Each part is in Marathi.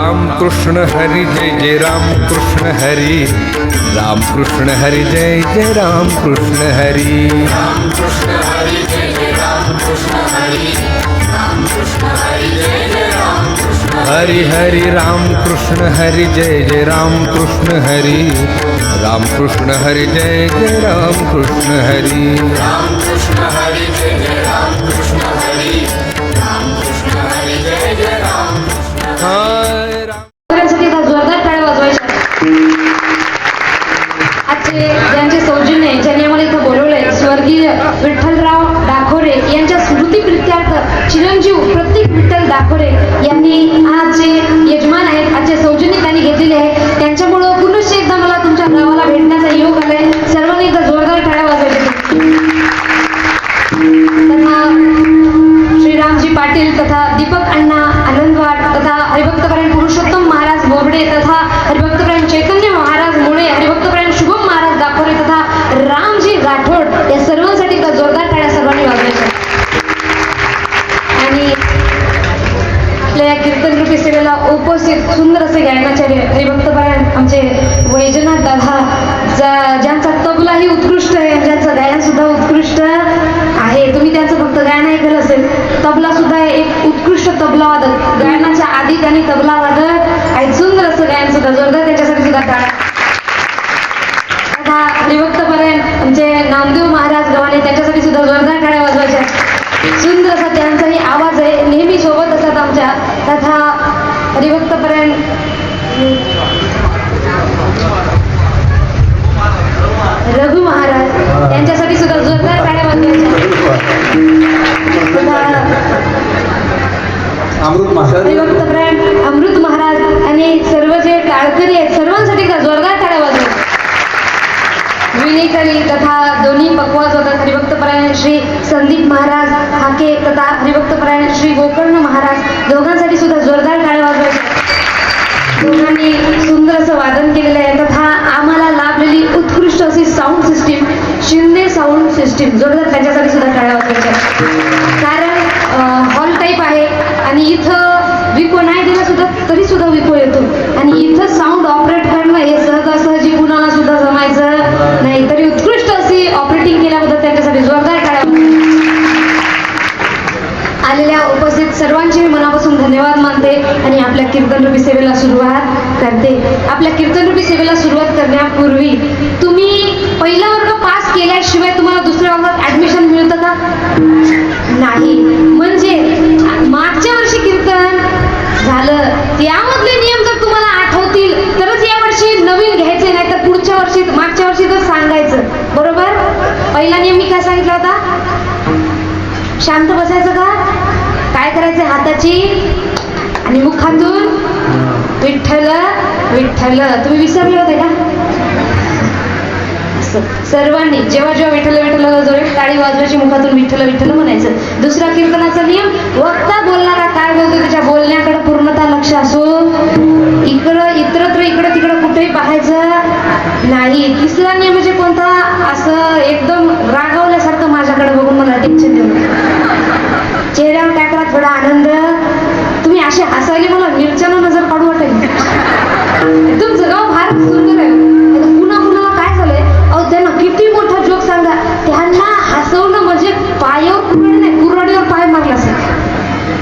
राम कृष्ण हरी जय जय राम कृष्ण हरी, राम कृष्ण हरी जय जय राम कृष्ण हरी, राम कृष्ण हरी जय जय राम कृष्ण हरी, राम कृष्ण हरी जय जय राम कृष्ण हरि हरि राम कृष्ण हरि जय जय राम कृष्ण हरि, राम कृष्ण हरि जय जय राम कृष्ण हरि, राम कृष्ण हरी जय जय राम कृष्ण हरी, राम कृष्ण हरी जय जय राम कृष्ण हाय राम. जोरदार टाळ्या वाजवायच्या. आजचे ज्यांचे सौजन्य ज्यांनी आम्हाला इथं बोलवलंय, स्वर्गीय विठ्ठलराव डाखोरे यांच्या स्मृतिप्रित्यर्थ चिरंजीव प्रतीक विठ्ठल डाखोरे यांनी आज जे यजमान आहेत, आजचे सौजन्य त्यांनी घेतलेले आहे, त्यांच्यामुळं पुनश्च एकदा मला तुमच्या गावाला भेटण्याचा योग आलाय. सर्वांनी एकदा जोरदार टाळ्या वाजवायच्या. तथा श्रीरामजी पाटील तथा दीपक अण्णा आनंदवाड तथा हरिभक्तपरायण पुरुषोत्तम महाराज बोबडे तथा हरिभक्तपरायण चैतन्य महाराज मुळे, हरिभक्तपरायण शुभम महाराज दाखोरे तथा रामजी राठोड या सर्वांसाठी एकदा जोरदार टाळ्या सर्वांनी वाजवायच्या. आणि आपल्या या कीर्तन रूपी सेवेला उपस्थित सुंदर असे गायनाचार्य हरिभक्तपरायण आमचे वैजनाथ दादा, ज्यांचा तबलाही उत्कृष्ट आहे, ज्यांचं गायन सुद्धा उत्कृष्ट आहे. तुम्ही त्यांचं फक्त गायन ऐकलं असेल, तबला सुद्धा एक उत्कृष्ट तबला वादक, गायनाच्या आधी त्यांनी तबला वादक आणि सुंदर असं गायन सुद्धा, जोरदार त्याच्यासाठी सुद्धा टाळ्या. तथा हरिभक्तपरायण आमचे नामदेव महाराज गव्हाणे, त्यांच्यासाठी सुद्धा जोरदार टाळ्या वाजवायच्या. सुंदर असा त्यांचाही आवाज आहे, नेहमी सोबत असतात आमच्या. तथा हरिभक्तपरायण रघु महाराज, त्यांच्यासाठी सुद्धा जोरदार टाळ्या वाजवायच्या. हरिभक्तपरायण अमृत महाराज आणि सर्व जे टाळकरी आहेत, सर्वांसाठी जोरदार टाळ्या वाजवायच्या. विनेकरी तथा दोन्ही पकवाज होतात, हरिभक्तपरायण श्री संदीप महाराज हाके तथा हरिभक्तपरायण श्री गोकर्ण महाराज, दोघांसाठी सुद्धा जोरदार टाळ्या वाजवायच्या. दोघांनी सुंदर असं वादन केलेलं आहे. तथा आम्हाला लाभलेली उत्कृष्ट अशी sound system Shinde sound system, जोरदार त्यांच्यासाठी सुद्धा टाळ्या वाजवायच्या. कारण हॉल टाईप आहे आणि इथं विको नाही दिला सुद्धा तरी सुद्धा विको येतो, आणि इथं साऊंड ऑपरेट करणं हे सहजासहजी कुणाला सुद्धा जमायचं नाही, तरी उत्कृष्ट अशी ऑपरेटिंग केल्याबद्दल त्यांच्यासाठी जोरदार टाळ्या. आलेल्या उपस्थित सर्वांचे मी मनापासून धन्यवाद मानते आणि आपल्या कीर्तनरूपी सेवेला सुरुवात करते. आपल्या कीर्तनरूपी सेवेला सुरुवात करण्यापूर्वी तुम्ही पहिला वर्ग पास केल्याशिवाय तुम्हाला दुसऱ्या वर्गात ऍडमिशन मिळतं का? नाही. म्हणजे मागच्या वर्षी कीर्तन झालं, त्यामधले नियम जर तुम्हाला आठवतील तरच या वर्षी नवीन घ्यायचे, नाही तर पुढच्या वर्षी मागच्या वर्षी तर सांगायचं. बरोबर? पहिला नियम मी काय सांगितला होता? शांत बसायचं का? काय करायचं? हाताची आणि मुखातून विठ्ठल विठ्ठल. तुम्ही विसरले होते का? सर्वांनी जेव्हा जेव्हा विठ्ठल विठ्ठल जोरे टाळी वाजवायची, मुखातून विठ्ठल विठ्ठल म्हणायचं. दुसरा कीर्तनाचा नियम, वक्ता बोलणारा काय बोलतो त्याच्या बोलण्याकडे पूर्णतः लक्ष असो, इकडं इतरत्र इकडं तिकडं कुठेही पाहायचं नाही. तिसरा नियम म्हणजे कोणता? असं एकदम रागावल्यासारखं माझ्याकडे बघून मला टेन्शन देऊ, चेहऱ्यावर काय करा थोडा आनंद. तुम्ही असे हसायले मला मिरच्यानं नजर काढू वाटेल. तुमचं गाव फार सुंदर आहे. पुन्हा पुन्हा काय झालंय, अहो त्यांना किती मोठा जोक सांगा, त्यांना हसवणं म्हणजे पायावर कुऱ्हाडी नाही, कुऱ्हाडीवर पाय मारला असेल.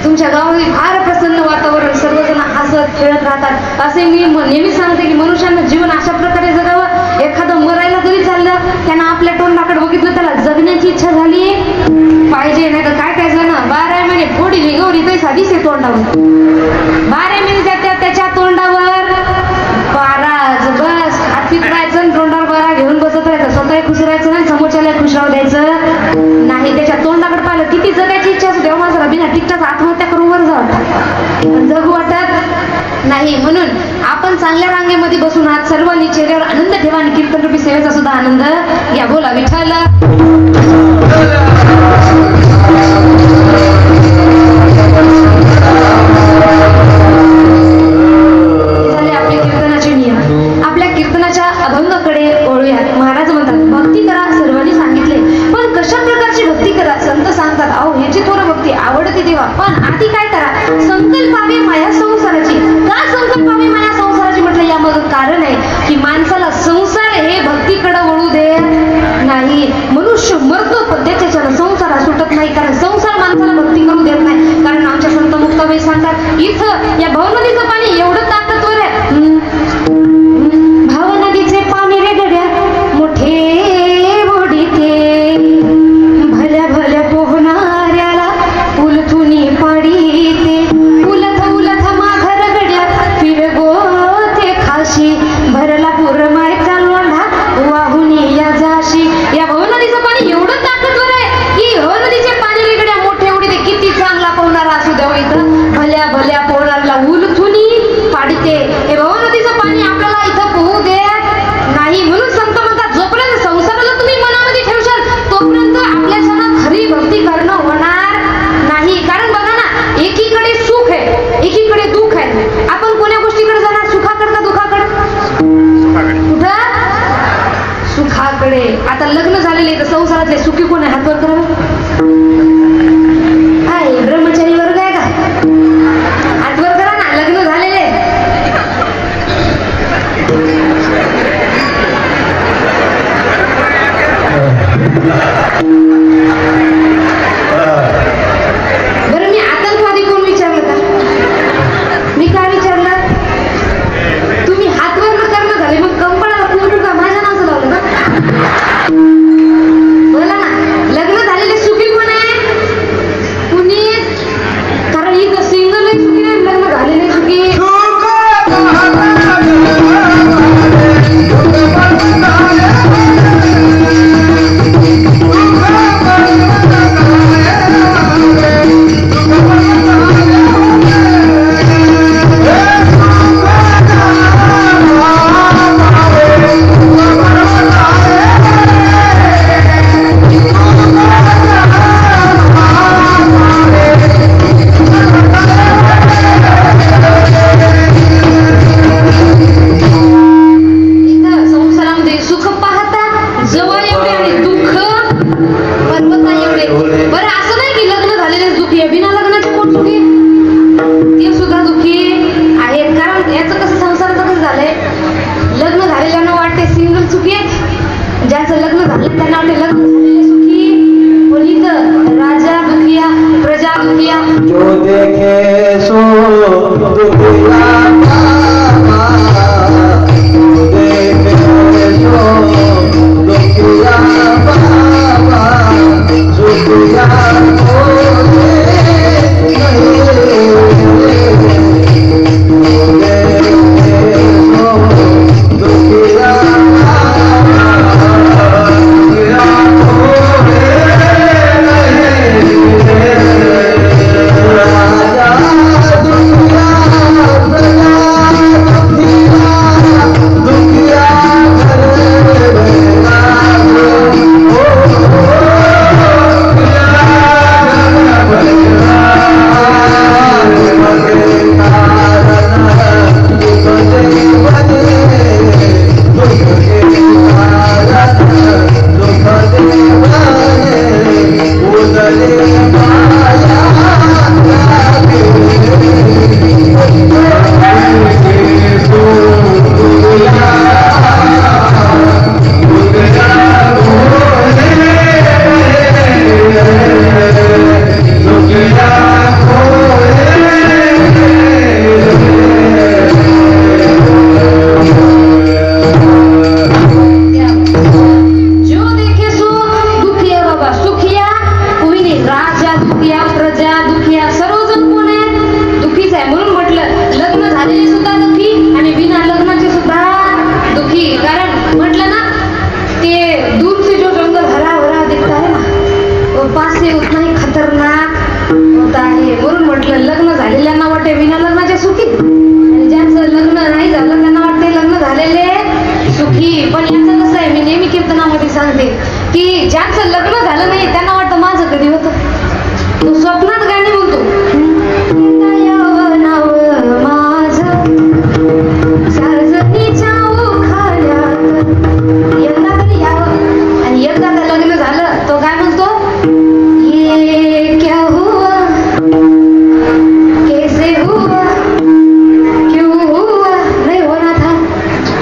तुमच्या गावामध्ये फार प्रसन्न वातावरण, सर्वजण हसत खेळत राहतात. असे मी नेहमी सांगते की मनुष्यानं जीवन अशा प्रकारे जगावं, एखादं मरायला जरी चाललं त्यांना आपल्या तोंडाकडे बघितलं त्याला जगण्याची इच्छा झाली पाहिजे. नाही तर काय काय जण 12 महिने थोडी लिगवली तरी साधीच आहे तोंडावर, 12 महिने जात्यात त्याच्या तोंडावर बाराज, बस हात पितरायचं, तोंडावर बारा घेऊन बसत राहायचं, स्वतः खुश राहायचं नाही, समोरच्याला खुश राहू द्यायचं नाही. त्याच्या तोंडाकडे पाहिलं किती जगायची इच्छा असते, तेव्हा माझा बिना टिकटाच आत्महत्या करून वर जावं, जगू वाटत नाही. म्हणून आपण चांगल्या रांगेमध्ये बसून आहात, सर्वांनी चेहऱ्यावर आनंद ठेवा आणि कीर्तनरूपी सेवेचा सुद्धा आनंद घ्या. बोला विठ्ठल. आपले कीर्तनाचे नियम. आपल्या कीर्तनाच्या अभंगाकडे वळूयात. महाराज म्हणतात भक्ती करा, सर्वांनी सांगितले, पण कशा प्रकारची भक्ती करा? संत सांगतात अहो ह्याची थोडं भक्ती आवडते तेव्हा, पण आधी काय करा? संकल्पावे माया संसाराची. का संकल्प सांगतात इथं या भाव नदीचं पाणी एवढं ताकदवर आहे. भाव नदीचे पाणी रे गड्या मोठे ओढीते, भल्या भल्या पोहणाऱ्याला उलथुनी पाडीते. उलथ उलथ माघर गड्या फिरगो ते खाशी, भरला पुरमायचा लोंढा वाहुनी या जाशी. या भाव नदीचं पाणी एवढं ताकदवर आहे की भाव नदीचे पाणी रे गड्या मोठे ओढीते. किती चांगला पोहणारा असू द्या इथं भल्या भल्या पोहणाऱ्याला उलथुनी पाडीते. हे भाव नदीचं पाणी आपल्याला इथं पोहू देत नाही. म्हणून संत म्हणतात जोपर्यंत संसाराला तुम्ही मनामध्ये ठेवशाल तोपर्यंत आपल्या सणात खरी भक्ती करणं होणार नाही. कारण बघा ना, एकीकडे सुख आहे एकीकडे दुःख आहे. आपण कोण्या गोष्टीकडे जाणार, सुखाकडे का दुःखाकडे? कुठं? सुखाकडे. आता लग्न झालेले तर संसारातले सुखी कोण आहे? हात वर करा. हाय ब्रह्मचारी वर्ग आहे का? हात वर करा ना. लग्न झालेले बरं, मी आतंकवादी कोण विचारलं का? मी काय विचारलं? तुम्ही हात वर करणं झाले मग कंपनाला कुंकू का माझ्या नावाचं लावलं का? बोला ना, लग्न झालेले सुखी कोण आहे? कुणी? कारण इथं सिंगल सुखी नाही, लग्न झालेले सुखी. इथं संसारामध्ये सुख पाहता जवळ एवढे आणि दुःख पर्वता एवढे. बरं, असं नाही की लग्न झालेले दुःखी आहे, बिना लग्नाचे कोण सुखी? ते सुद्धा दुःखी आहेत. कारण याचं कसं, संसाराचं कसं झालंय, लग्न झालेल्यांना वाटते सिंगल सुखी आहेत, ज्याचं लग्न झालं त्यांना वाटते लग्न झालेले सुखी. पण इथं राजा दुखिया प्रजा दुखिया. जो देखे सो दुखिया बाबा, जो देखे सो दुखिया बाबा, दुखिया होए नहीं। जो देखे सो दुखिया बाबा, दुखिया होए सांगते की ज्यांचं लग्न झालं नाही त्यांना वाटतं माझं कधी होतं. तो स्वप्नात गाणे बोलतो, यावं माझं सार्वजनिकच्या ओखाळ्यात यंदा तरी यावं. आणि यंदा तर लग्न झालं तो काय म्हणतो, ये क्या हुआ कैसे हुआ क्यों हुआ नहीं होना था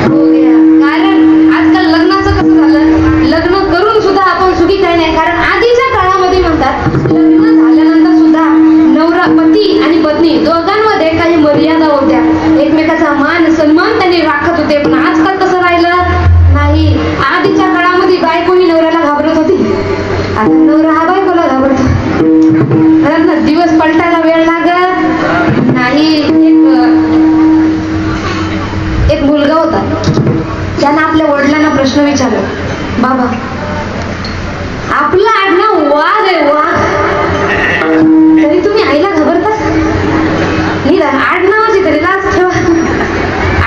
हो गया. कारण आजकाल लग्नाचं कसं झालं, लग्न करून सुद्धा आपण सुखी काही नाही. कारण आधीच्या काळामध्ये म्हणतात लग्न झाल्यानंतर नाही एक मुलगा होता. त्यानं आपल्या वडिलांना प्रश्न विचारला, बाबा आपलं आडनाव वाघ आहे वाघ, तरी तुम्ही आईला घाबरता? निदान आडनावाची तरी लाज ठेवा.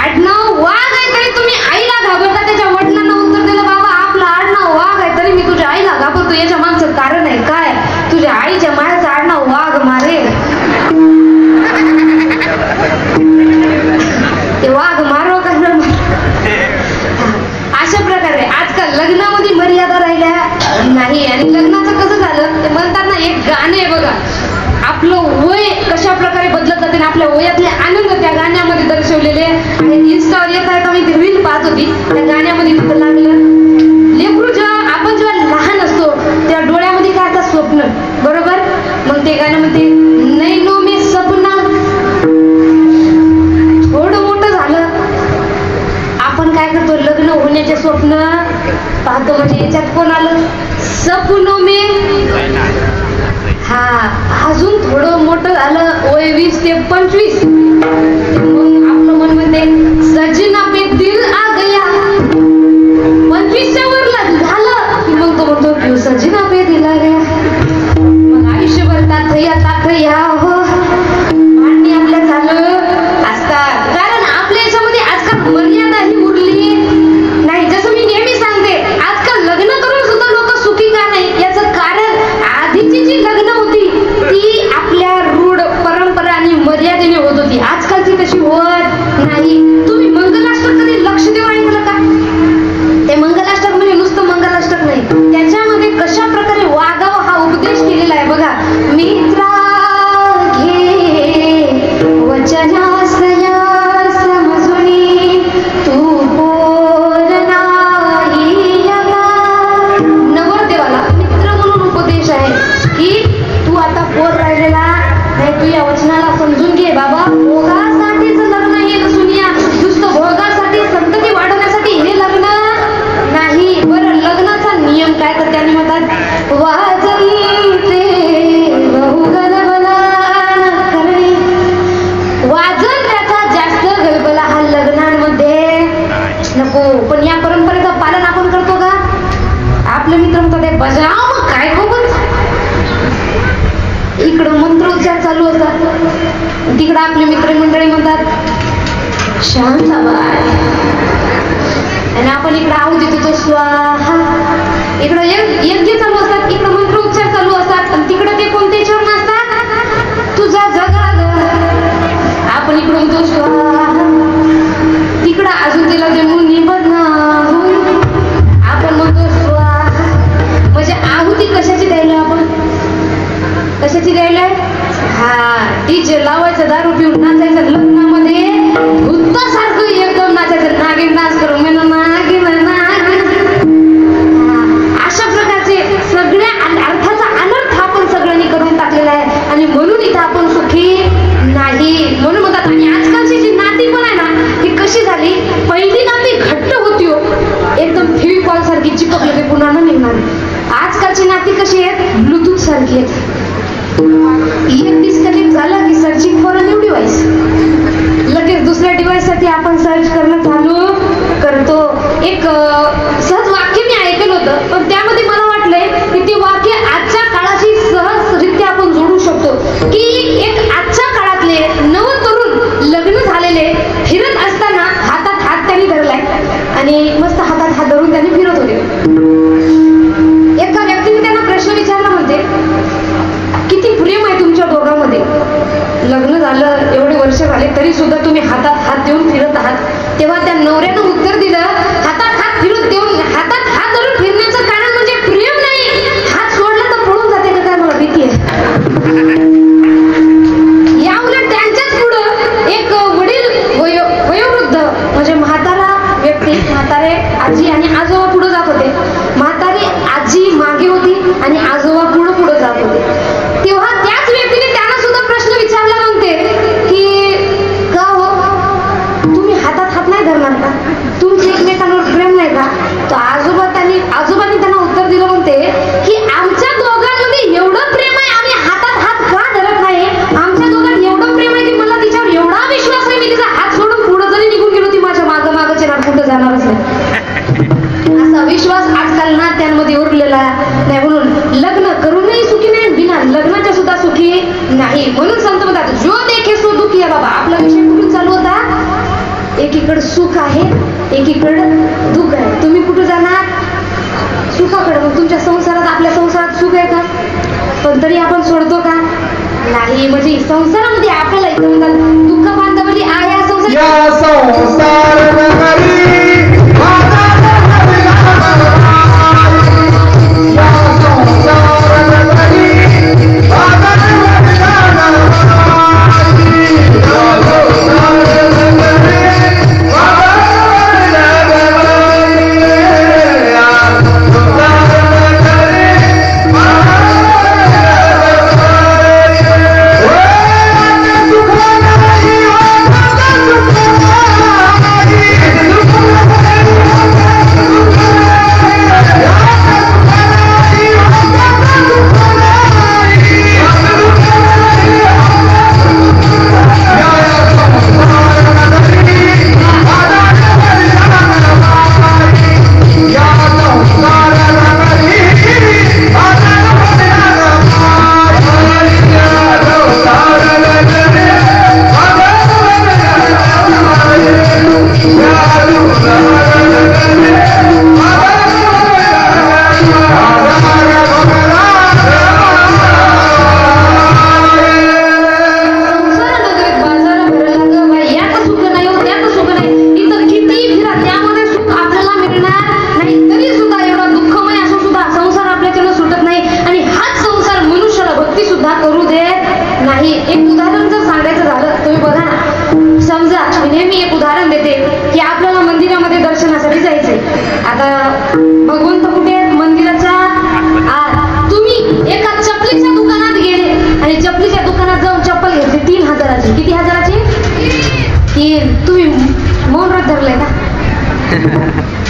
आडनाव वाघ आहे तरी तुम्ही आईला घाबरता. त्याच्या वडिलांना उत्तर दिलं, बाबा आपलं आडनाव वाघ आहे तरी मी तुझ्या आईला घाबरतो. याच्या मागचं कारण आहे काय? तुझ्या आईच्या मायाचं आडनाव वाघ मारे. ते वाघ मारो का न मारो? अशा प्रकारे आजकाल लग्नामध्ये मर्यादा राहिल्या नाही. आणि लग्नाचं कसं झालं ते म्हणतात ना, एक गाणं आहे बघा, आपलं वय कशा प्रकारे बदलत जाते, आपल्या वयातले आनंद त्या गाण्यामध्ये दर्शवलेले आहेत. इन्स्टावर येत आहेत, आम्ही ती रील पाहत होती, त्या गाण्यामध्ये तिथं लागलं लेकरू आपण जेव्हा लहान असतो त्या डोळ्यामध्ये काय असतं? स्वप्न, बरोबर? मग ते गाण्यामध्ये नाही नो मी सपना, थोडं मोठं झालं आपण काय करतो? लग्न होण्याचे स्वप्न पाहतो. म्हणजे याच्यात कोण आलं? सपनो मे. हा, अजून थोडं मोठं झालं, वय 20 ते 25, मग आपलं मन म्हणते सजना पे दिल आ गया. 25च्या वर झालं की मग तो म्हणतो क्यों सजना पे दिल आ गया. मग आयुष्यभर ताकया हो भांडणी आपल्या चालू असतात. कारण आपल्या याच्यामध्ये आजकाल मर्यादा ही उरली नाही. जसं मी नेहमी सांगते, आजकाल लग्न करून सुद्धा लोक सुखी का नाही? याचं कारण आधीची जी लग्न होती ती आपल्या रूढ परंपरा आणि मर्यादेने होत होती. आजकालची तशी होत नाही. तुम्ही मंगलाष्टक कधी लक्ष देऊन ऐकलं का? ते मंगलाष्टक म्हणजे नुसतं मंगलाष्टक नाही, त्याच्यामध्ये कशा प्रकारे वागावं हा उपदेश केलेला आहे बघा. मित्रा घे वचनासया समजुनी तू बोल नाही यगा. नवरदेवाला मित्र म्हणून उपदेश आहे की तू आता पोर राहिलेला नाही, तू या वचनाला समजून घे बाबा. भोगासाठीच लग्न हे सुनिया, नुसतं भोगासाठी संतती वाढवण्यासाठी हे लग्न नाही. बरं, लग्नाचा नियम काय? तर त्याने म्हणतात वाजंते बहुगल बलान करणे. वाजन त्याचा जास्त गलबला हा लग्नांमध्ये नको. पण या परंपरेचं पालन आपण करतो का? आपले मित्र म्हणतात बजाव काय बघत, इकडं मंत्रोच्चार चालू असतात, तिकडं आपले मित्रमंडळी म्हणतात शांत बाय, आणि आपण इकडं आहुती देतो स्वाहा. इकडं यज्ञ चालू असतात, इकडं मंत्रोच्चार चालू असतात, आणि तिकडं ते कोणते चरण असतात? तुझा जगाग. आपण इकडं म्हणतो स्वाहा, तिकडं अजून तिला ते मुनी बदनाम, आपण म्हणतो स्वाहा. म्हणजे आहुती कशाची द्यायला? आपण कशाची द्यायला? हा, डीजे लावायचं, दारू पिऊन नाचायचं, लग्नामध्ये भूतासारखं एकदम नाचायचं, नागिन डान्स करून म्हणून नागिन नागिन. अशा प्रकारचे सगळ्या अर्थाचा अनर्थ आपण सगळ्यांनी करून टाकलेला आहे. आणि म्हणून इथं आपण सुखी नाही. म्हणून म्हणतात. आणि आजकालची जी नाती पण आहे ना, ही कशी झाली? पहिली नाती घट्ट होती हो, एकदम फेविकॉल सारखी चिपकले ते पुन्हा न निघणार. आजकालची नाती कशी आहेत? ब्लूटूथ सारखी आहेत. एक डिस्कनेक्ट झालं की searching for a new device, लगेच दुसऱ्या डिव्हाइस साठी आपण सर्च करणं चालू करतो. एक सहज वाक्य मी ऐकलं होतं, पण त्यामध्ये मला वाटलंय की ते वाक्य आजच्या काळाशी सहजरित्या आपण जोडू शकतो. की एक आजच्या काळातले नव तरुण लग्न झालेले फिरत असताना हातात हात त्यांनी धरलाय आणि मस्त हातात हात धरून त्यांनी फिरत होते. एका व्यक्तीने त्यांना प्रश्न विचारला, म्हणते किती प्रेम आहे तुमच्या दोघांमध्ये? लग्न झालं एवढे वर्ष झाले तरी सुद्धा तुम्ही हातात हात देऊन फिरत आहात. तेव्हा त्या नवऱ्यानं उत्तर दिलं, हातात हात फिरत देऊन हातात हात धरून फिरण्याचं कारण म्हणजे प्रेम नाही, हात सोडला तर पळून जाते का काय? मला भीती आहे. या उलट त्यांच्याच पुढं एक वडील वयोवृद्ध म्हणजे म्हातारा व्यक्ती, म्हातारे आजी आणि आजोबा पुढे जात होते. म्हातारी आजी मागे होती आणि आजोबा पुढे जात होते. तेव्हा त्याच व्यक्तीने त्यांना सुद्धा प्रश्न विचारला, म्हणते की का हो तुम्ही हातात हात नाही धरणार का? तुमची एकमेकांवर प्रेम नाही का? तर आजोबांनी त्यांना उत्तर दिलं, म्हणते की आमच्या दोघांमध्ये एवढं प्रेम आहे, आम्ही हातात हात का धरत नाही? आमच्या दोघांत एवढं प्रेम आहे की मला तिच्यावर एकीकडे सुख आहे, एकीकडे दुःख आहे. तुम्ही कुठं जाणार? सुखाकडे. मग तुमच्या संसारात, आपल्या संसारात सुख आहे का? पण तरी आपण सोडतो का? नाही. म्हणजे संसारामध्ये आपल्याला इथं म्हणतात दुःख बांधवली आहे या संसार. या संसार नगरी माझा हरी या संसार नगरी माझा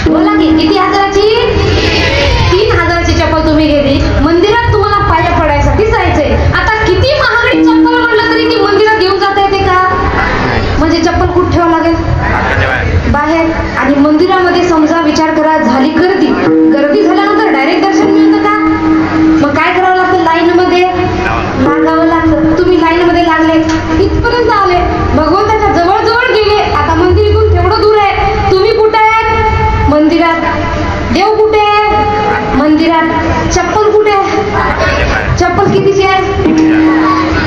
बोला की किती हजाराची? 3,000ची चप्पल तुम्ही घेतली. मंदिरात तुम्हाला पाया पडायसाठी जायचंय. आता किती महागडी चप्पल म्हटलं तरी ती मंदिरात घेऊन जाता येते का? म्हणजे चप्पल कुठे ठेवावं लागेल? बाहेर. आणि मंदिरामध्ये समजा विचार करा झाली गर्दी. गर्दी झाल्यानंतर डायरेक्ट दर्शन मिळतं का? मग काय करावं लागतं? लाईन मध्ये लागावं लागतं. तुम्ही लाईन मध्ये लागले, इथपर्यंत आले, भगवंताच्या जवळ जवळ गेले. आता मंदिर इथून तेवढं दूर आहे. तुम्ही कुठे आहे? मंदिरात. देव कुठे आहे? मंदिरात. चप्पल कुठे आहे? चप्पल कितीची आहे?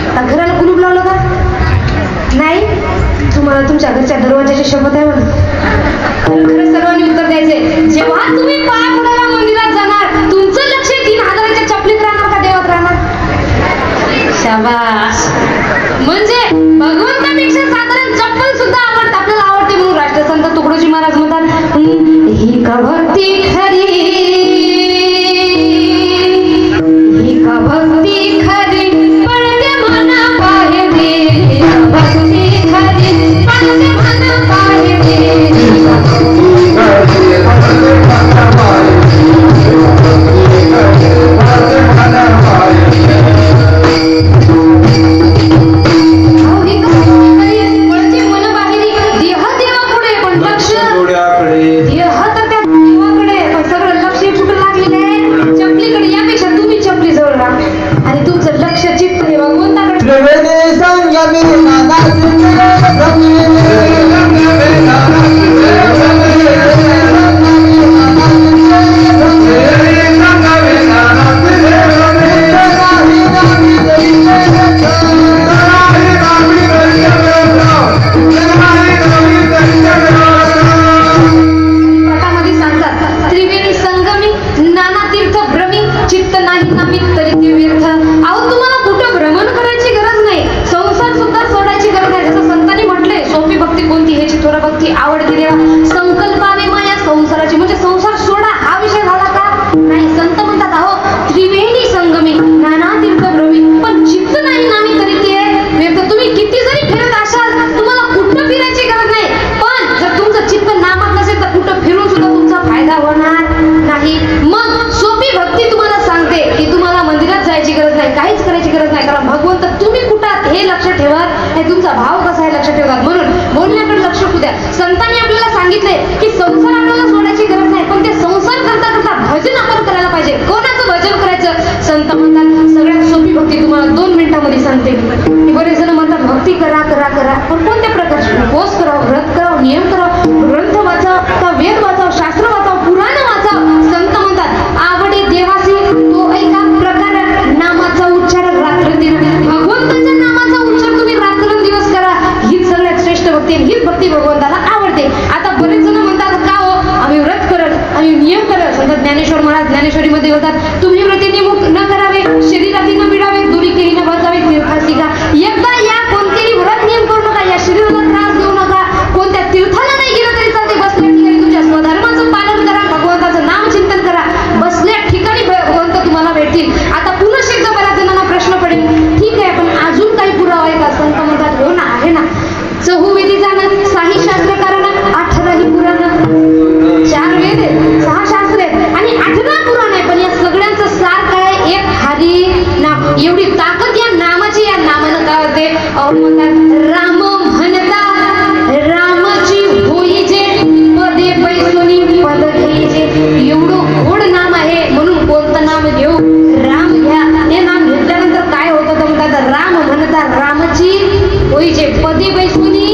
आता घराला कुलूप लावलं का? नाही. तुम्हाला तुमच्या घरच्या दरवाजाची शपथ आहे म्हणून खरं सर्वांनी उत्तर द्यायचे. जेव्हा तुम्ही पाय पडायला मंदिरात जाणार, तुमचं लक्ष 3,000च्या चपलीत राहणार का देवात राहणार? शाबास. म्हणजे भगवंतापेक्षा साधारण चप्पल सुद्धा आवडते, आपल्याला आवडते म्हणून राष्ट्रसंत तुकडोजी महाराज म्हणतात ही का भक्ती खरी, ही का भक्ती खरी पडते मना बाहेर, भक्ती खरी पडते मना बाहेर, संतांनी आपल्याला सांगितले की संसार आपल्याला सोडायची गरज नाही, पण ते संसार करता करता भजन आपण करायला पाहिजे. कोणाचं भजन करायचं? संत म्हणतात सगळ्यात सोपी भक्ती तुम्हाला 2 मिनिटांमध्ये सांगते. बरेच जण म्हणतात भक्ती करा करा करा, पण कोणत्या प्रकारची? उपवास करा, व्रत करा, करावं, नियम करावं, ग्रंथ वाचावं, का वेद वाचावं, शास्त्र वाचावं, पुराण वाचावं. संत म्हणतात आवडी देवासी तो एका प्रकार नामाचा उच्चार रात्रंदिवस. भगवंताच्या नामाचा उच्चार तुम्ही रात्रंदिवस करा, हीच सगळ्यात श्रेष्ठ भक्ती, हीच भक्ती भगवंताला आवडते. आता बरेच जण म्हणतात का हो आम्ही व्रत करत, आम्ही नियम करत. संत ज्ञानेश्वर महाराज ज्ञानेश्वरीमध्ये होतात तुम्ही व्रतीने मुक्त न करावे, शरीराती न बिडावे, दुरी केली न बसावे, तीर्थासी का. एकदा या कोणतेही व्रत नियम करू नका, या शरीराला त्रास देऊ नका, कोणत्या तीर्थाला नाही गेलं तरी चालते. बसल्या ठिकाणी तुमच्या स्वधर्माचं पालन करा, भगवंताचं नाम चिंतन करा, बसल्या ठिकाणी भगवंत तुम्हाला भेटतील. आता पुन्हा एकदा बऱ्याच जणांना प्रश्न पडेल ठीक आहे पण अजून काही पुरावा आहे का. संत म्हणतात हो ना आहे ना, चहुवेदी जाणं, साही शास्त्रकारण, 18 पुराण, 4 वेद आहेत, 6 शास्त्र आहेत आणि 18 पुराण आहे. पण या सगळ्यांचं सार काय, एक हरी नाम. एवढी ताकद या नामाची. या नामानं काय होते अहो म्हणतात राम म्हणता रामाची होईजे, पदे पैसोनी पद घेईजे. एवढं गोड नाम आहे म्हणून कोणतं नाम घेऊ, राम घ्या. हे नाम घेतल्यानंतर काय होतं तर म्हणतात राम म्हणता रामाची होईजे, पदे पैसोनी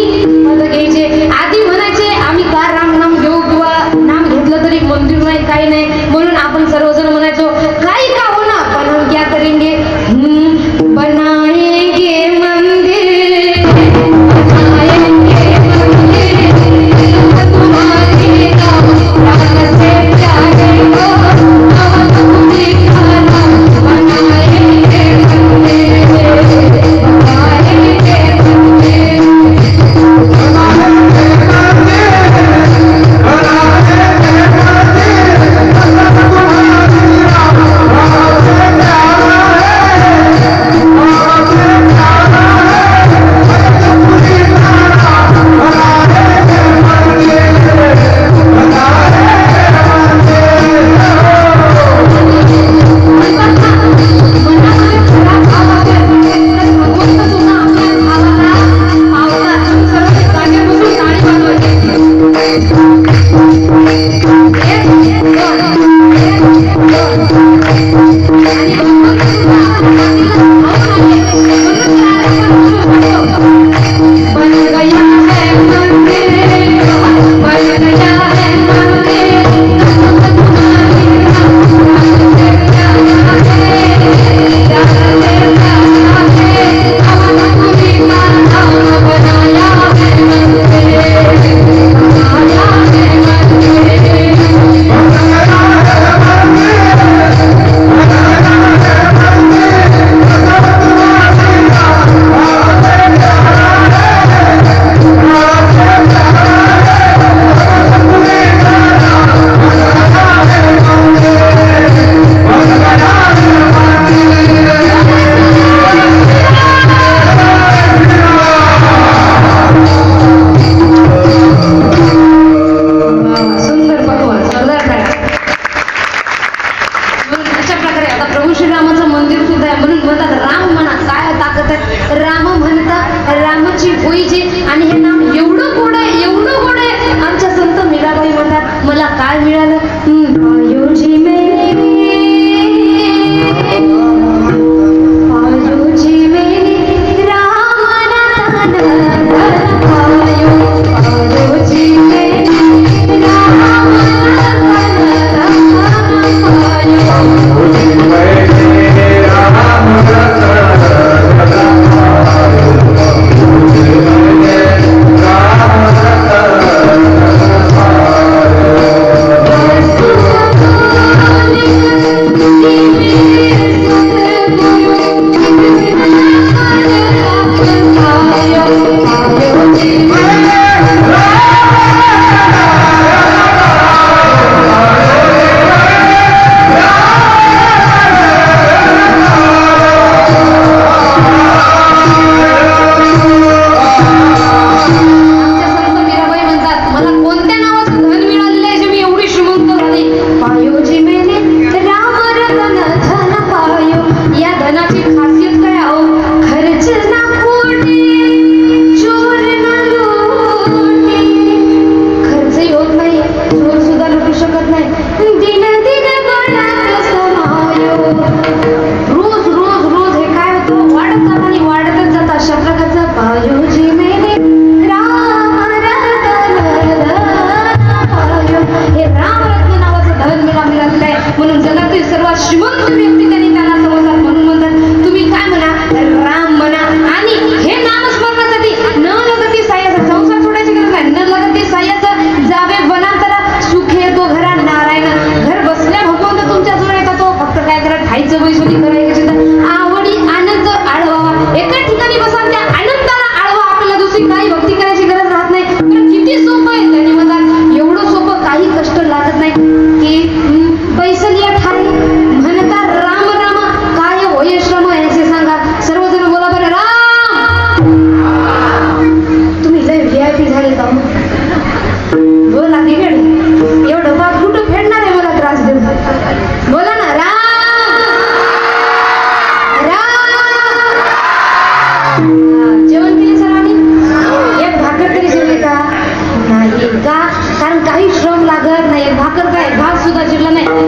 पद घ्यायचे. आधी म्हणायचे आम्ही का राम नाम घेऊ किंवा नाम घेतलं तरी मंदिर नाही काही नाही म्हणून आपण सर्वजण म्हणायचो काही का हो ना पण हम क्या करेंगे, बनाएंगे मंदिर, बनाएंगे मंदिर, तुम्हारे नाम प्राण से प्यारे हो, हम तुम्ही का नाम बनाएंगे मंदिर, बनाएंगे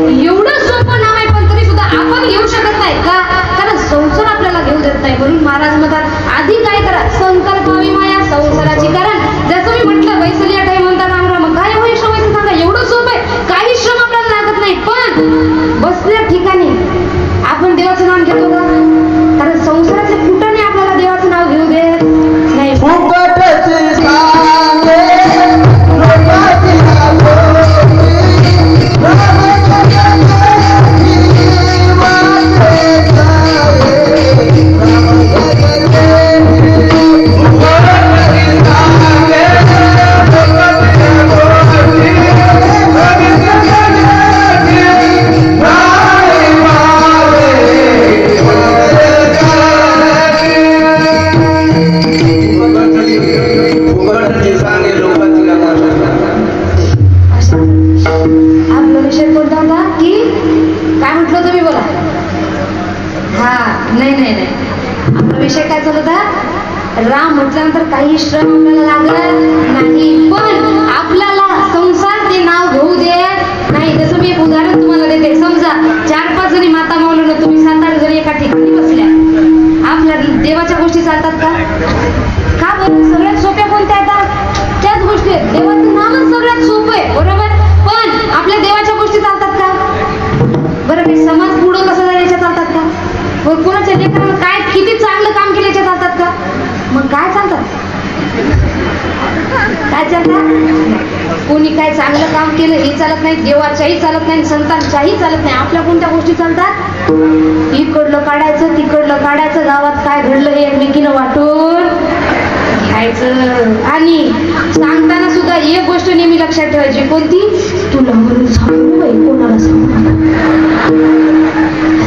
एवढं सोपं नाव आहे पण तरी सुद्धा आपण घेऊ शकत नाही का? कारण संसार आपल्याला घेऊ देत नाही. म्हणून महाराज म्हणतात आधी काय करा, संकल्पावी माया संसाराची. कारण जसं मी म्हटलं वैसल्या टाइम म्हणतात राम काय होईल श्रमाचं सांगा, एवढं सोपं आहे. काही श्रम आपल्याला लागत नाही. पण बसल्या ठिकाणी आपण देवाचं नाम घेतो का? कारण संसाराचे कुठं आपल्याला देवाचं नाव घेऊ देत नाही. फुकटची सांगे लोकाची आगोरी, आपला विषय कोणता होता की काय म्हटलं तुम्ही बोला. हा नाही आपला विषय काय चालू होता, राम म्हटल्यानंतर काही श्रम आपल्याला लागत नाही. पण आपल्याला संसार ते नाव घेऊ दे नाही. जसं मी एक उदाहरण तुम्हाला देते. समजा 4-5 जणी माता माऊलीनं तुम्ही 7-8 जणी एका ठिकाणी बसल्या. आपल्या देवाच्या गोष्टी चालतात का? का बरं? सगळ्यात सोप्या कोणत्या येतात? त्याच गोष्टी आहेत. देवाचं नामच सगळ्यात सोपं आहे, बरोबर. पण आपल्या देवाच्या गोष्टी चालतात का? बरं काही समाज पुढं कसं जायच्या चालतात का? मग कोणाच्या लेकरानं काय किती चांगलं काम केल्याच्या चालतात का? मग काय चालतात? काय चालतात? कोणी काय चांगलं काम केलं हे चालत नाही, देवाच्याही चालत नाही, संतांच्याही चालत नाही. आपल्या कोणत्या गोष्टी चालतात? इकडलं काढायचं तिकडलं काढायचं, गावात काय घडलं हे एकमेकीनं वाटून घ्यायचं. आणि सांगताना सुद्धा एक गोष्ट नेहमी लक्षात ठेवायची. कोणती? तुला म्हणून सांगू बाई, कोणाला सांगू.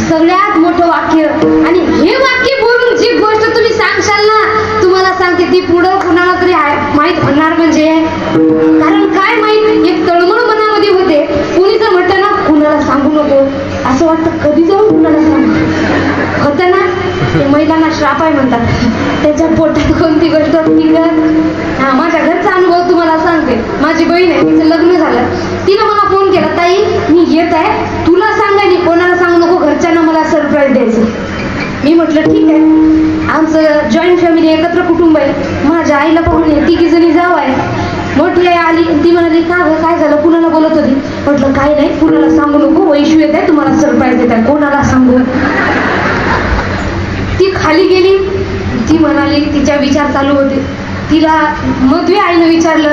सगळ्यात मोठं वाक्य. आणि हे वाक्य बोलून जी गोष्ट तुम्ही सांगशाल ना, तुम्हाला सांगते ती पुढं कुणाला तरी माहित होणार. म्हणजे कारण काय माहित, एक तळमळ मनामध्ये होते. कुणी जर म्हटलं ना कुणाला सांगू नको, असं वाटतं कधी जाऊन कुणाला सांगू. होतं ना, ते महिलांना श्राप आहे म्हणतात. त्याच्या पोटात कोणती गोष्ट निघत. हा माझ्या घरचा अनुभव तुम्हाला सांगते. माझी बहीण आहे, तिचं लग्न झालं. तिनं मला फोन केला, ताई मी येत आहे, तुला सांगायनी कोणाला सांगू नको, घरच्यांना मला सरप्राईज द्यायचं. मी म्हटलं ठीक आहे. आमचं जॉईंट फॅमिली एकत्र कुटुंब आहे. माझ्या आईला पाहून 3 जणी जाव आहे. मोठी आई आली, ती म्हणाली का गं काय झालं, कुणाला बोलत होती? म्हटलं काही नाही, कुणाला सांगू नको, वैशू येत आहे, तुम्हाला सरप्राईज देत आहे. कोणाला सांगू? ती खाली गेली. ती म्हणाली, तिच्या विचार चालू होते. तिला मधवे आईनं विचारलं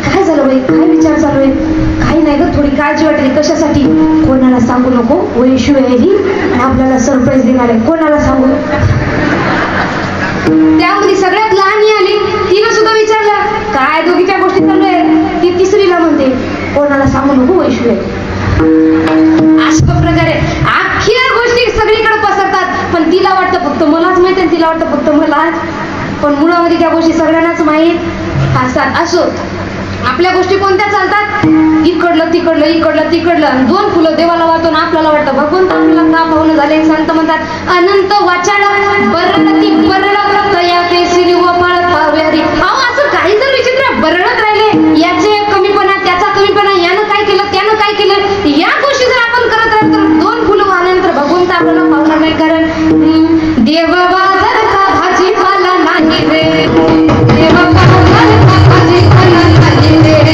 काय झालं बाई, काय विचार चालू आहे? काही नाही ग, थोडी काळजी वाटली. कशासाठी? कोणाला सांगू नको, वैशू आहे ही आणि आपल्याला सरप्राईज देणार आहे, कोणाला सांगू? त्यामध्ये सगळ्यात लहान आली. तिनं सुद्धा विचारलं काय दोघीच्या गोष्टी चालू आहेत? ती 3रीला म्हणते कोणाला सांगू नको, वैशू आहे. अशा प्रकारे अख्ख्या गोष्टी सगळीकडे पसरतात. पण तिला वाटतं फक्त मलाच माहित आहे, तिला वाटतं फक्त मलाच. पण मुळामध्ये त्या गोष्टी सगळ्यांनाच माहीत असतात. असो, आपल्या गोष्टी कोणत्या चालतात? इकडलं तिकडलं, इकडलं तिकडलं. 2 फुलं देवाला वाहतो ना आपल्याला वाटतं भगवंत आपल्याला का पाहुणं झाले. संत म्हणतात अनंत वाचाळ बरळती बरळ तया केसरी गोपाळ पाव्यारी. अहो असं काही जर विचित्र बरळत राहिले, याचे कमीपणा त्याचा कमीपणा, यानं काय केलं त्यानं काय केलं, या गोष्टी जर आपण करत राहिलो तर 2 फुलं वाहल्यानंतर भगवंत आपल्याला पाहुणार नाही. कारण देव बाजार का भाजीपाला नाही रे, देव बाजार का भाजीपाला नाही रे.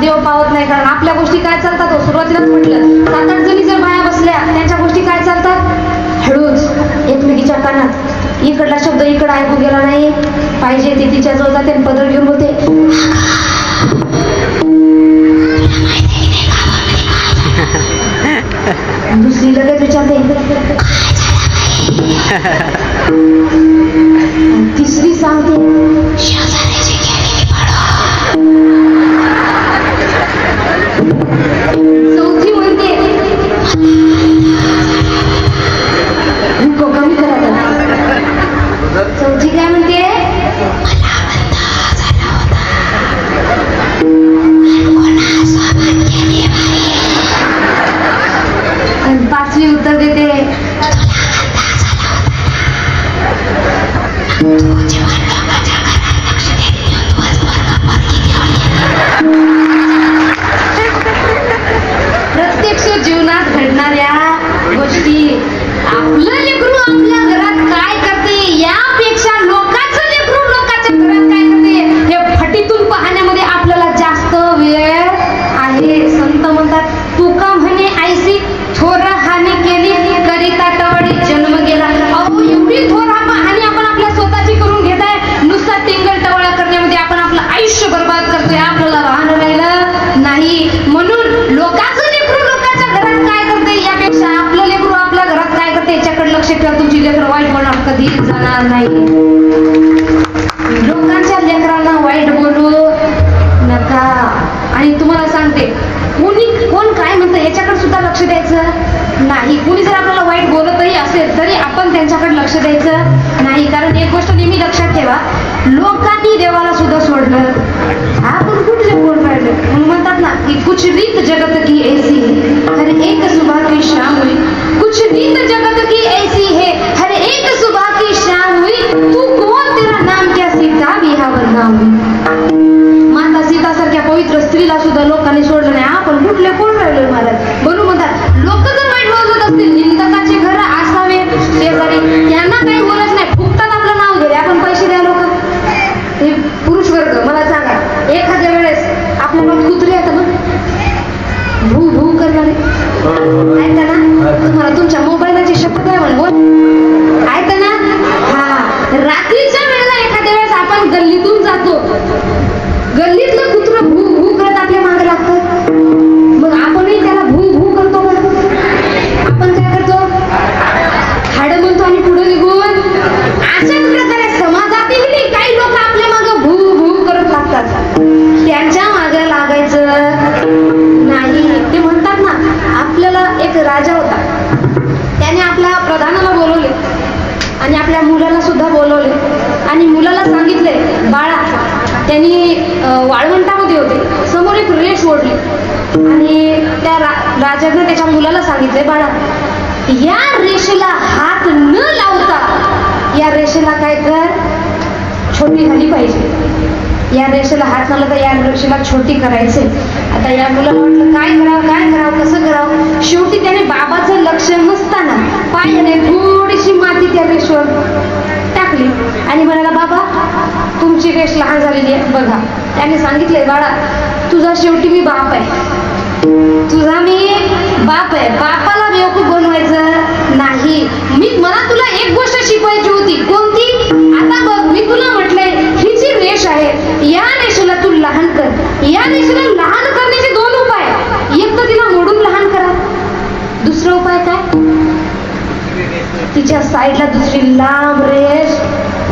देव पावत नाही. कारण आपल्या गोष्टी काय चालतात, सुरुवातीलाच म्हटलं 7-8 जणी जर बाया बसल्या, त्यांच्या गोष्टी काय चालतात? हळूच एकमेकीच्या कानात. इकडला शब्द इकडं ऐकू गेला नाही पाहिजे, ते तिच्या जवळ जाते आणि पदर घेऊन बोलते, दुसरी लगेच विचार विचारते आणि तिसरी सांगते शेजाऱ्याची केली चौथी म्हणते कमी करा. चौथी काय म्हणते आणि पाचवी उत्तर देते प्रत्यक्ष जीवनात घडणाऱ्या गोष्टी आपलं लेकरू आपल्या घरात काय करते यापेक्षा लोकांचं लेकरू लोकांच्या घरात काय करते हे फटीतून पाहण्यामध्ये आपल्याला जास्त वेळ आहे. संत म्हणतात तुका म्हणे ऐसी थोर हानी केली करिता टवडी जन्म गेला. अहो एवढी थोर हानी आपण आपल्या स्वतःची करून घेताय. नुसता टिंगल टवाळा करण्यामध्ये आपण आपलं आयुष्य बर्बाद करतोय. आपल्याला भान राहिलं नाही. म्हणून लोकांचं लेकरू लोकांच्या घरात काय करते यापेक्षा आपलं लेकरू आपल्या घरात काय करते याच्याकडे लक्ष ठेवा. तुमची लेकरं वाईट होणार कधी जाणार नाही. लोकांच्या लेकरांना वाईट बोलू नका. आणि तुम्हाला सांगते कोण काय म्हणतं याच्याकडे सुद्धा लक्ष द्यायचं नाही. कुणी जर आपल्याला वाईट बोलतही असेल तरी आपण त्यांच्याकडे लक्ष द्यायचं नाही. कारण एक गोष्ट नेहमी लक्षात ठेवा लोकांनी देवाला सुद्धा सोडलं. आपण कुठले बोल राहिले म्हणून म्हणतात ना की कुछ रीत जगत की ऐसी है हर एक सुबह की शाम हुई. कुछ रीत जगत की ऐसी है हर एक सुबह की शाम हुई. तू कोण तेरा नाम क्या सीता बिहावर नाम हुई. माता सीता सारख्या पवित्र स्त्रीला सुद्धा लोकांनी सोडलं नाही. आपण कुठले कोण राहिलो महाराज. म्हणून म्हणतात लोक जर वाईट बोलत असतील निंदकाचे घर असावे शेजारी. यांना काही बोलत नाही फुकटात आपलं नाव घेते. आपण पैसे द्या लोक. हे पुरुष वर्ग मला सांगा एखाद्या वेळेस आपल्याला कुत्रे येतं ना भू भू करणारे ऐकता ना. तुम्हाला तुमच्या मोबाईलची शपथ आहे म्हण बोल ऐकता ना. हा रात्रीच्या वेळेला एखाद्या वेळेस आपण गल्लीतून जातो. गल्लीतलं कुत्रं भू भू करत आपल्या मागे लागतं. मग आपणही त्याला भू भू करतो का. आपण काय करतो हाड म्हणतो आणि पुढे निघून. अशाच प्रकारे समाजातीलही काही लोक आपल्या मागे भू भू करत लागतात. त्यांच्या मागे लागायचं नाही. ते म्हणतात ना आपल्याला एक राजा होता. त्याने आपल्या प्रधानाला बोलवले आणि आपल्या मुलाला सुद्धा बोलवले आणि मुलाला सांगितले बाळा. त्यांनी वाळवंटामध्ये होते. समोर एक रेष ओढली आणि त्या राजाने त्याच्या मुलाला सांगितले बाळा या रेषेला हात न लावता या रेषेला काय कर छोटी झाली पाहिजे. या रेषेला हात न लावता या रेषेला छोटी करायचे. आता या मुलाला म्हटलं काय करावं कसं करावं. शेवटी त्याने बाबाचं लक्ष नसताना पायाने थोडीशी माती त्या रेषेवर टाकली आणि म्हणाला बाबा तुमची रेष लहान झालेली आहे बघा. त्याने सांगितले बाळा तुझा शेवटी मी बाप आहे. तुझा मी बाप आहे. बापाला बेवकूफ बनवायचं नाही. मला तुला एक गोष्ट शिकवायची होती. कोणती. आता बघ मी तुला म्हटलंय ही जी रेष आहे या रेषेला तू लहान कर. या रेषेला लहान करण्याचे दोन उपाय. एक तर तिला मोडून लहान करा. दुसरा उपाय काय तिच्या साईडला दुसरी लांब रेष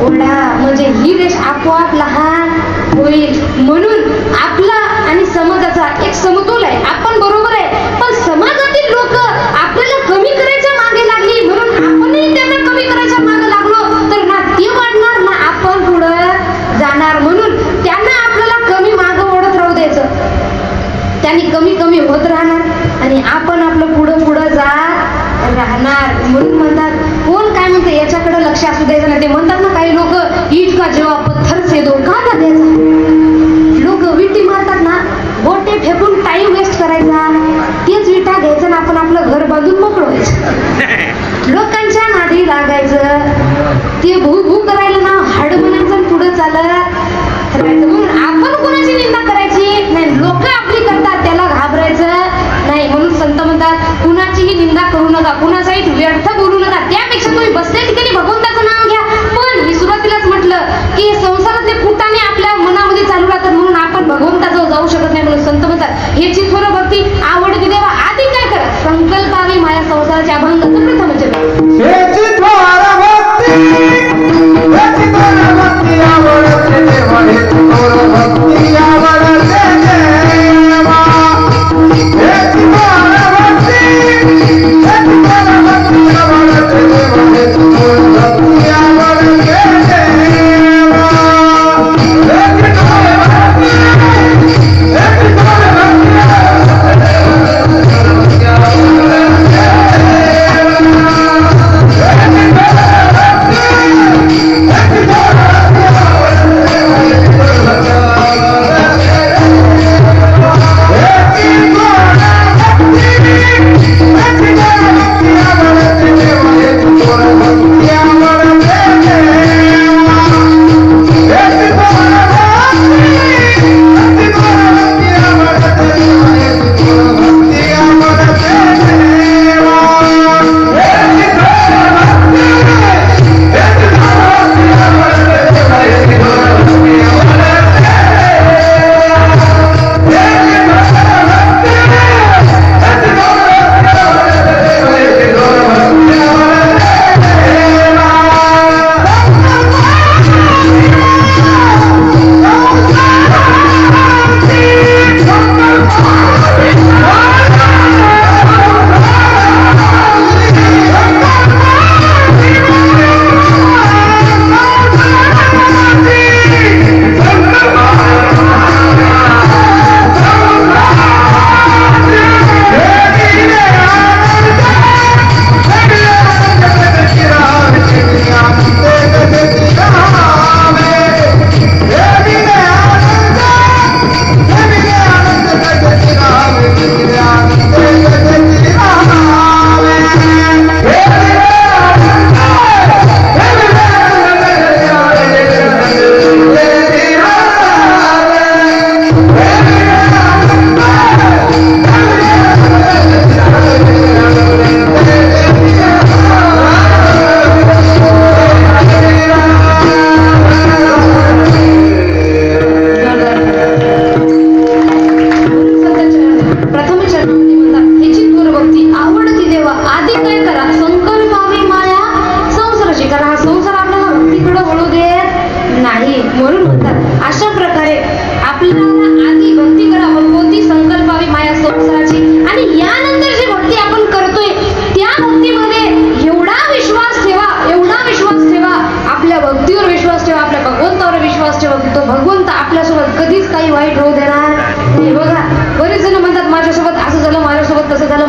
ओढा म्हणजे ही रेष आपोआप लहान होईल. म्हणून आपला आणि समाजाचा एक समतोल आहे. आपण बरोबर आहे पण समाजातील लोक आपल्याला कमी करायच्या मागे लागली म्हणून आपणही त्यांना कमी करायच्या मागे लागलो तर ना ते वाढणार ना आपण पुढं जाणार. म्हणून त्यांना आपल्याला कमी मागं ओढत राहू द्यायचं. त्यांनी कमी कमी होत राहणार आणि आपण आपलं पुढं जात राहणार. म्हणून म्हणतात कोण काय म्हणते याच्याकडे लक्ष असू द्यायचं नाही. ते म्हणतात ना काही लोक ईट का जेव्हा पत्थर से दो का ना द्यायचा. लोक विटी मारतात ना गोटे फेकून टाइम वेस्ट करायचा. तेच विटा घ्यायचं ना आपण आपलं घर बांधून मोकळं व्हायचं. लोकांच्या नादी लागायचं. ते भू भू करायला ना हाड म्हणायचं पुढं चालत म्हणून आपण कोणाची निंदा करायची नाही. लोक आपली करतात त्याला घाबरायचं नाही. म्हणून संत म्हणतात कुणाचीही निंदा करू नका. कुणाचाही व्यर्थ बोलू नका. त्यापेक्षा तुम्ही बसल्या ठिकाणी भगवंताचं नाव घ्या. पण मी सुरुवातीलाच म्हटलं की संसारातले कुटाने आपल्या मनामध्ये चालू राहतात म्हणून आपण भगवंताजवळ जाऊ शकत नाही. म्हणून संत म्हणतात ह्याची थोडं भक्ती आवडती देवा आधी काय करा संकल्पावी माझ्या संसाराच्या अभंग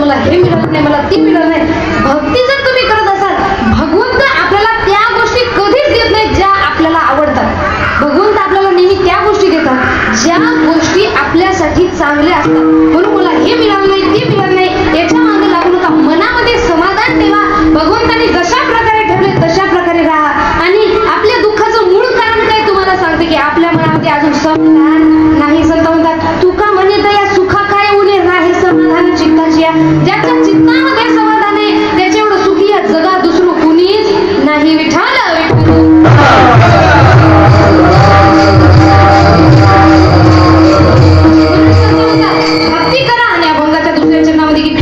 मला हे मिळालं नाही, मला ते मिळालं नाही. भक्ती जर तुम्ही करत असाल, भगवंत आपल्याला त्या गोष्टी कधीच देत नाही ज्या आपल्याला आवडतात. भगवंत आपल्याला नेहमी त्या गोष्टी देतात ज्या गोष्टी आपल्यासाठी चांगल्या असतात. म्हणून मला हे मिळालं नाही, ते मिळालं नाही, याच्या मागे लागू नका. मनामध्ये समाधान ठेवा. भगवंताने जशा प्रकारे ठेवले तशा प्रकारे राहा. आणि आपल्या दुःखाचं मूळ कारण काय तुम्हाला सांगते की आपल्या मनामध्ये अजून समाधान नाही. संत म्हणतात तुका म्हणे दया सुखा काय उणे राहे समाधान चित्ताची. ज्याच्या चित्तामध्ये समाधान आहे त्याच्या एवढं सुखी या जगात दुसरं कुणीच नाही. विठ्ठल भक्ती करा. आणि अभंगाच्या दुसऱ्या चरणामध्ये की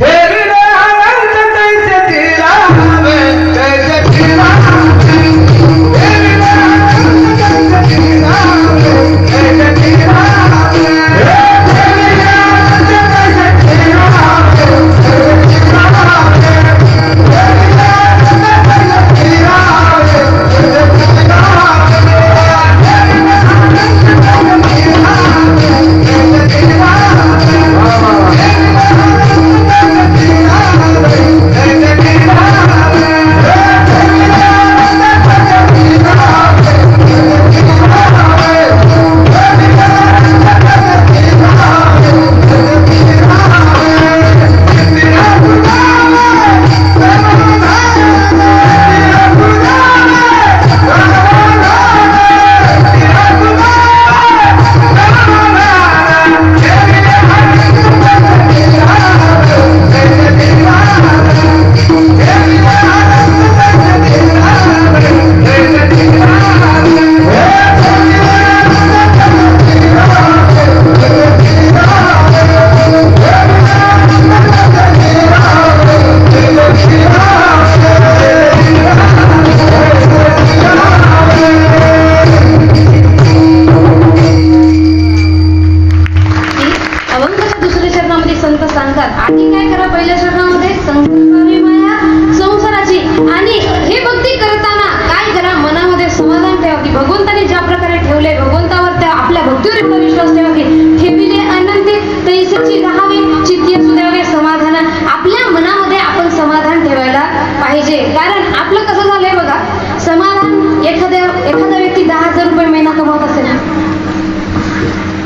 एखादा व्यक्ती 10,000 रुपये महिना कमवत असेल,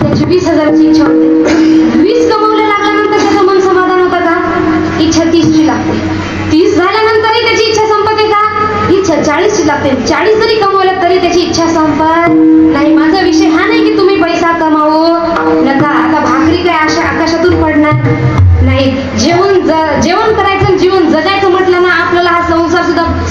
त्याची 20,000ची इच्छा होते. 20 कमवले लागल्यानंतर त्याचं मन समाधान होतं का? इच्छा 30ची लागते. 30 झाल्यानंतरही त्याची इच्छा संपते का? इच्छा 40ची लागते. 40 जरी कमवलं तरी त्याची इच्छा संपत नाही. माझा विषय हा नाही की तुम्ही पैसा कमावो नका. आता भाकरी काय आकाशातून पडणार नाही. जेवण करायचं, जीवन जगायचं म्हटलं ना, आपल्याला हा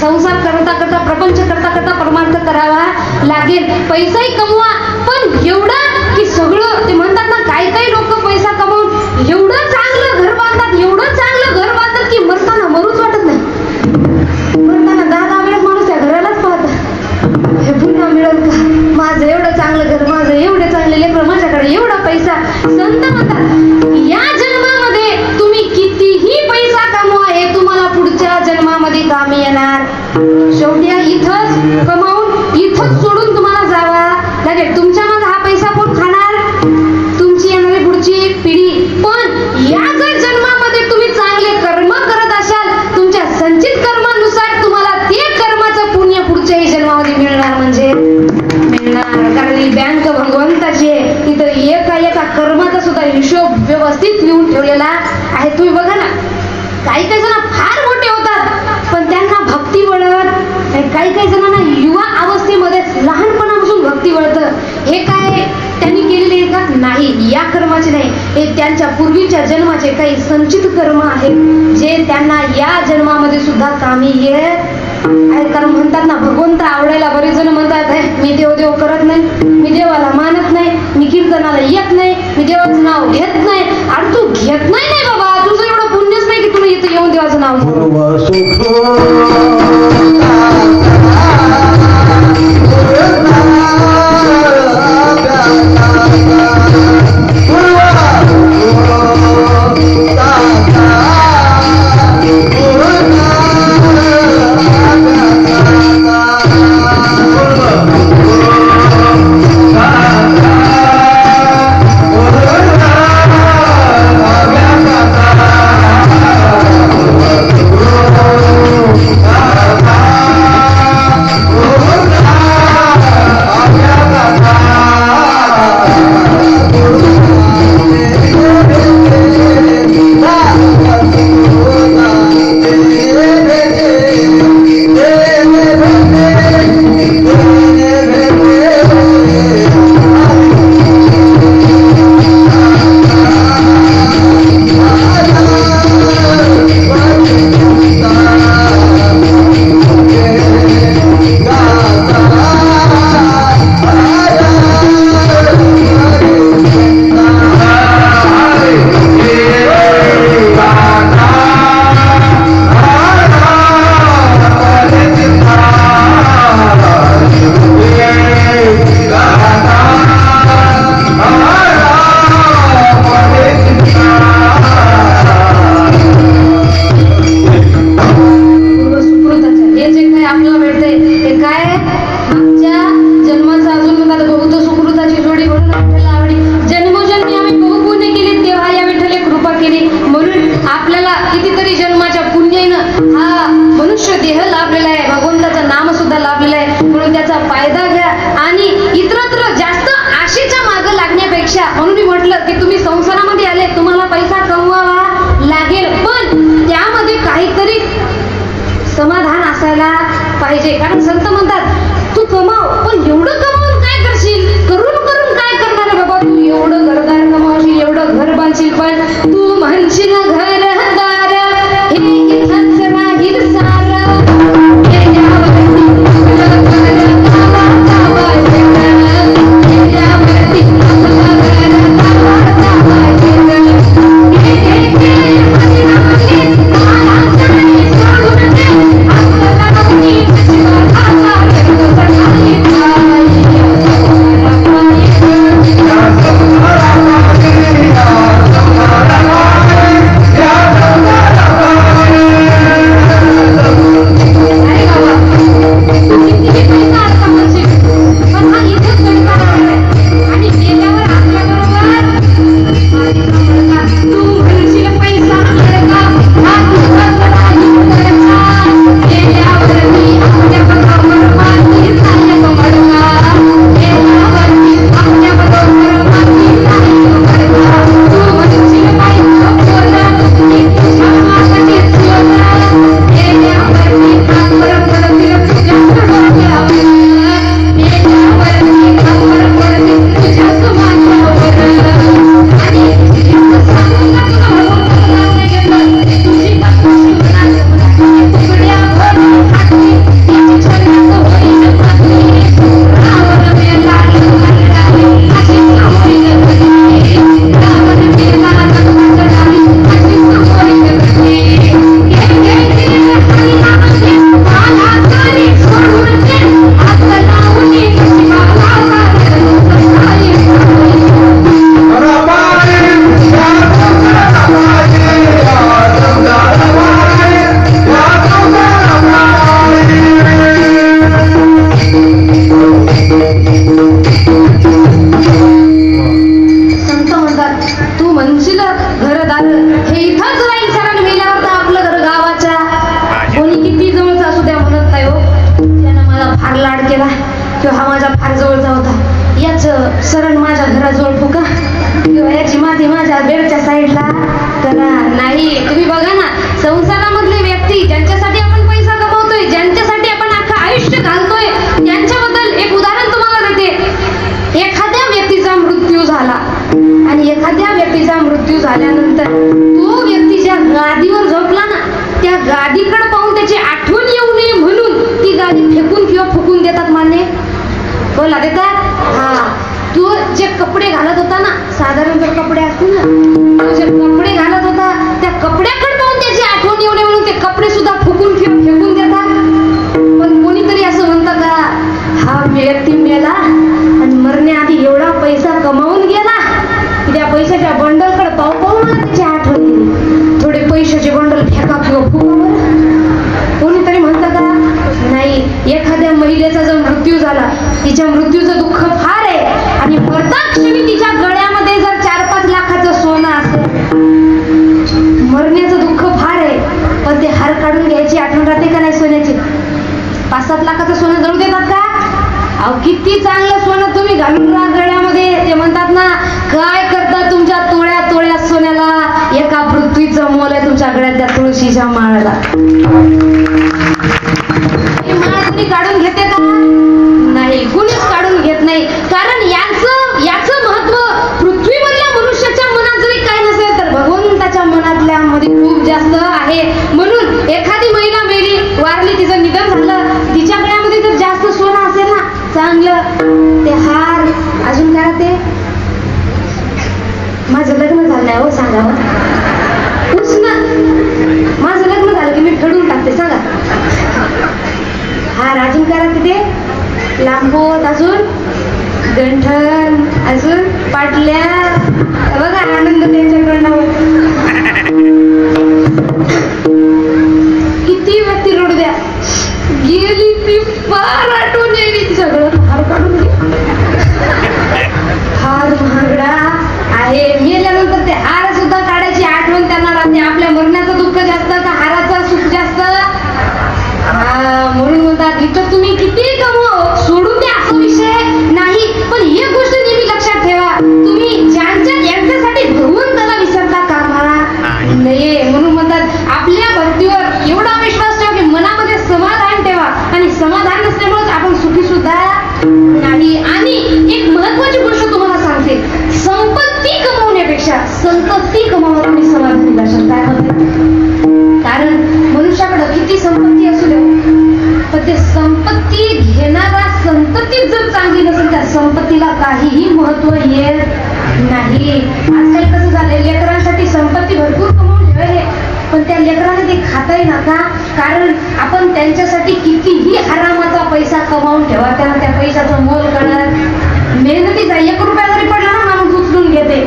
संसार करता करता, प्रपंच करता करता परमार्थ करावा लागेल. पैसाही कमवा, पण एवढा की सगळं, ते म्हणतात ना, काही लोक पैसा कमवून एवढं चांगलं घर बांधतात, एवढं चांगलं घर बांधतात की मरताना मरूच वाटत नाही. मरताना 10 वेळेस माणूस त्या घरालाच पाहत, हे पुन्हा मिळेल का? माझं एवढं चांगलं घर, माझं एवढे चांगले लेकरं, माझ्याकडे एवढा पैसा. संत म्हणतात या जन्मामध्ये तुम्ही कितीही पैसा कमवा, हे तुम्हाला पुढच्या जन्मामध्ये कामी येणार. शेवटी इथंच कमावून इथंच सोडून तुम्हाला जावा लागेल. तुमच्या मग हा पैसा कोण खाणार? तुमची येणारी पुढची पिढी. पण या जर जन्मामध्ये तुम्ही चांगले कर्म करत असाल, तुमच्या संचित कर्मानुसार तुम्हाला ते कर्माचं पुण्य पुढच्याही जन्मामध्ये मिळणार, म्हणजे मिळणार. कारण ही बँक भगवंताची आहे. तिथं एका कर्माचा सुद्धा हिशोब व्यवस्थित लिहून ठेवलेला आहे. तुम्ही बघा ना, काही जण फार मोठे होतात पण त्यांना भक्ती वळत, काही जणांना युवा अवस्थेमध्येच लहानपणापासून भक्ती वळतं. हे काय त्यांनी केलेले का? नाही, या कर्माचे नाही. हे त्यांच्या पूर्वीच्या जन्माचे काही संचित कर्म आहेत जे त्यांना या जन्मामध्ये सुद्धा कामी येत. कारण म्हणतात ना, भगवंत आवडायला बरेच जण म्हणतात मी देव करत नाही, मी देवाला मानत नाही, मी कीर्तनाला येत नाही, मी देवाचं नाव घेत नाही. आणि तू घेत नाही बाबा, तुझं एवढं पुण्यच नाही की तुला इथं येऊन देवाचं नाव देह लाभलेला आहे, भगवंताचं नाम सुद्धा लाभलेलं आहे, म्हणून त्याचा फायदा घ्या आणि इतरत्र जास्त आशेच्या मागे लागण्यापेक्षा, म्हणून मी म्हटलं की तुम्ही संसारामध्ये आले, तुम्हाला पैसा कमवावा लागेल, पण त्यामध्ये काहीतरी समाधान असायला पाहिजे. कारण संत म्हणतात तू कमाव, पण एवढं कमावून काय करशील, करून करून काय करणार आहे बाबा, तू एवढं घरदार कमावशील, एवढं घर बांधशील, पण तू म्हणशील घरदार हे इथंच राहील सारं, याच्यावरती आपलं घर गावागावाचे घर, याच्यावरती आपलं घर गावागावाचे घर. हे हरिनामाने महाराजांनी सोडून दे, आपल्याला कोणी जीवाला करतो सकाळी झाल्यानंतर तो व्यक्ती ज्या गादीवर झोपला ना, त्या गादीकडे पाहून त्याची आठवण येऊ नये म्हणून ती गादी फेकून किंवा फुकून देतात. मान्य बोला देतात. हा, तो जे कपडे घालत होता ना, साधारण जर कपडे असतील ना, तो जे कपडे घालत होता त्या कपड्याकडे पाहून त्याची आठवण येऊ नये म्हणून ते कपडे सुद्धा फुकून किंवा फेकून देतात. पण कोणीतरी असं म्हणतं का हा व्यक्ती मेला आणि मरण्याआधी एवढा पैसा कमावून गेला, त्या पैशाच्या बंडलकडे पाहून त्याची आठवण गेली, थोडे पैशाचे बंडल फेका किंवा फुका. कोणीतरी म्हणतं का नाही, एखाद्या महिलेचा जर मृत्यू झाला, तिच्या मृत्यूचं दुःख फार आहे आणि मरता क्षणी तिच्या गळ्यामध्ये जर 4-5 लाखाचं सोनं असेल, मरण्याचं दुःख फार आहे, पण ते हार काढून घ्यायची आठवण राहते का नाही सोन्याची? 5-7 लाखाचं सोनं जळू देतात का? अहो किती चांगलं सोनं तुम्ही घालून राहा गळ्यामध्ये. ते म्हणतात ना, काय करता तुमच्या तोळ्या तोळ्या सोन्याला, एका पृथ्वीचं मोल आहे तुमच्या गळ्यात त्या तुळशीच्या माळाला. ही माळ कुणी काढून घेते का? नाही, कुणीच काढून घेत नाही. कारण याचं महत्व पृथ्वीवरल्या मनुष्याच्या मनात जरी काय नसेल तर भगवंताच्या मनातल्या मध्ये खूप जास्त आहे. म्हणून एखादी महिला मेली, वारली, तिचं निधन झालं, तिच्या गळ्यामध्ये जर जास्त सोनं असेल ना, चांगलं, ते हार अजून काय ते, माझं लग्न झालं नाही हो सांगा, उष्ण, माझं लग्न झालं की मी फेडून टाकते सांगा. हार अजून काय राहते ते, लांबोट, अजून गंठण, अजून पाटल्या, बघा आनंद त्यांच्याकडनं. किती व्यक्ती रोड द्या गेली, ती फार आठवण यायली, तिच्या गळ्यात हार काढून घे. हार महागडा आहे, मेल्यानंतर ते हार सुद्धा काढायची आठवण त्यांना राहते. आपल्या मरण्याचं दुःख जास्त का हाराचं सुख जास्त? नाहीतर तुम्ही किती कमवा सोडून द्या असा विषय नाही. पण एक गोष्ट नेहमी लक्षात ठेवा, तुम्ही ज्यांच्या यांच्यासाठी भगवंताला विसरता कामा नये. म्हणून म्हणतात आपल्या भक्तीवर एवढा विश्वास ठेवा की मनामध्ये समाधान ठेवा, आणि समाधान नसल्यामुळे आपण सुखी सुद्धा नाही. आणि एक महत्वाची गोष्ट तुम्हाला सांगते, संपत्ती कमवण्यापेक्षा संपत्ती कमावा तुम्ही समाधानी राहाल. काय म्हणते? कारण मनुष्याकडे किती संपत्ती असू दे, पण ते संपत्ती घेणारा संतती जर चांगली नसेल त्या संपत्तीला काहीही महत्व येत नाही. आजकाल कसं झालंय, लेकरांसाठी संपत्ती भरपूर कमवून ठेवले, पण त्या लेकरांना ते खाताही नका. कारण आपण त्यांच्यासाठी कितीही हरामाचा पैसा कमावून ठेवा, त्यांना त्या पैशाचं मोल कळत मेहनतीचा 1 रुपया जरी पडला ना माणूस उचलून घेते.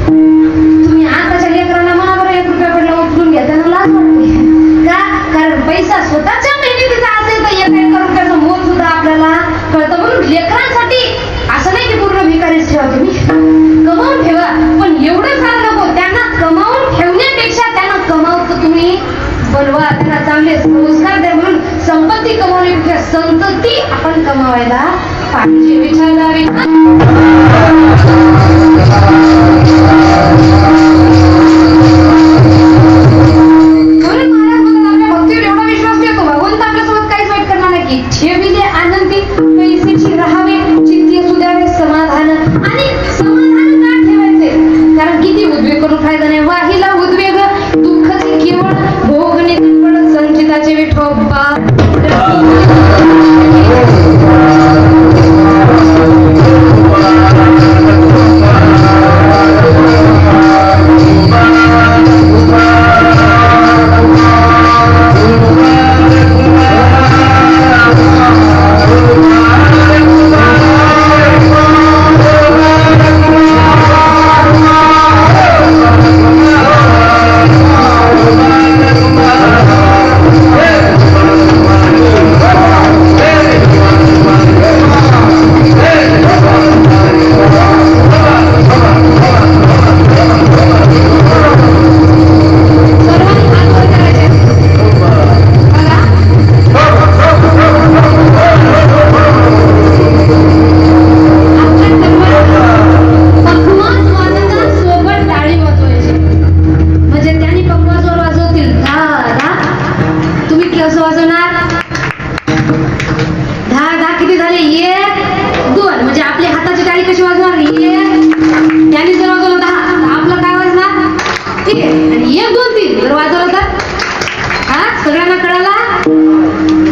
तुम्ही आताच्या लेकरांना म्हणा बरं 1 रुपया पडला उचलून घ्या, त्यांना लाज वाटते का? कारण पैसा स्वतःच्या मेहनतीचा असेल तर 1 रुपयाचं मोल सुद्धा आपल्याला कळतं. म्हणून लेकरांसाठी असं नाही की पूर्ण भिकारीच ठेवा, तुम्ही कमावून ठेवा, पण एवढं सांग नको. त्यांना कमावून ठेवण्यापेक्षा त्यांना कमावतं तुम्ही बनवा, त्यांना चांगले संस्कार द्या. म्हणून संपत्ती कमावण्यापेक्षा संतती आपण कमावायला पाहिजे. विचारला ठेविले आनंदी पैसेची राहावे चित्ती असू द्यावे समाधान. आणि समाधान का ठेवायचे? कारण किती उद्वेग करून फायदा नाही. वाहिला उद्वेग दुःखाचे केवळ भोगणे पण संचिताचे विठोबा.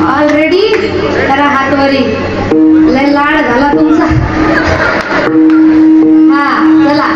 ऑलरेडी जरा हातवरी लय लाड झाला तुमचा. हा चला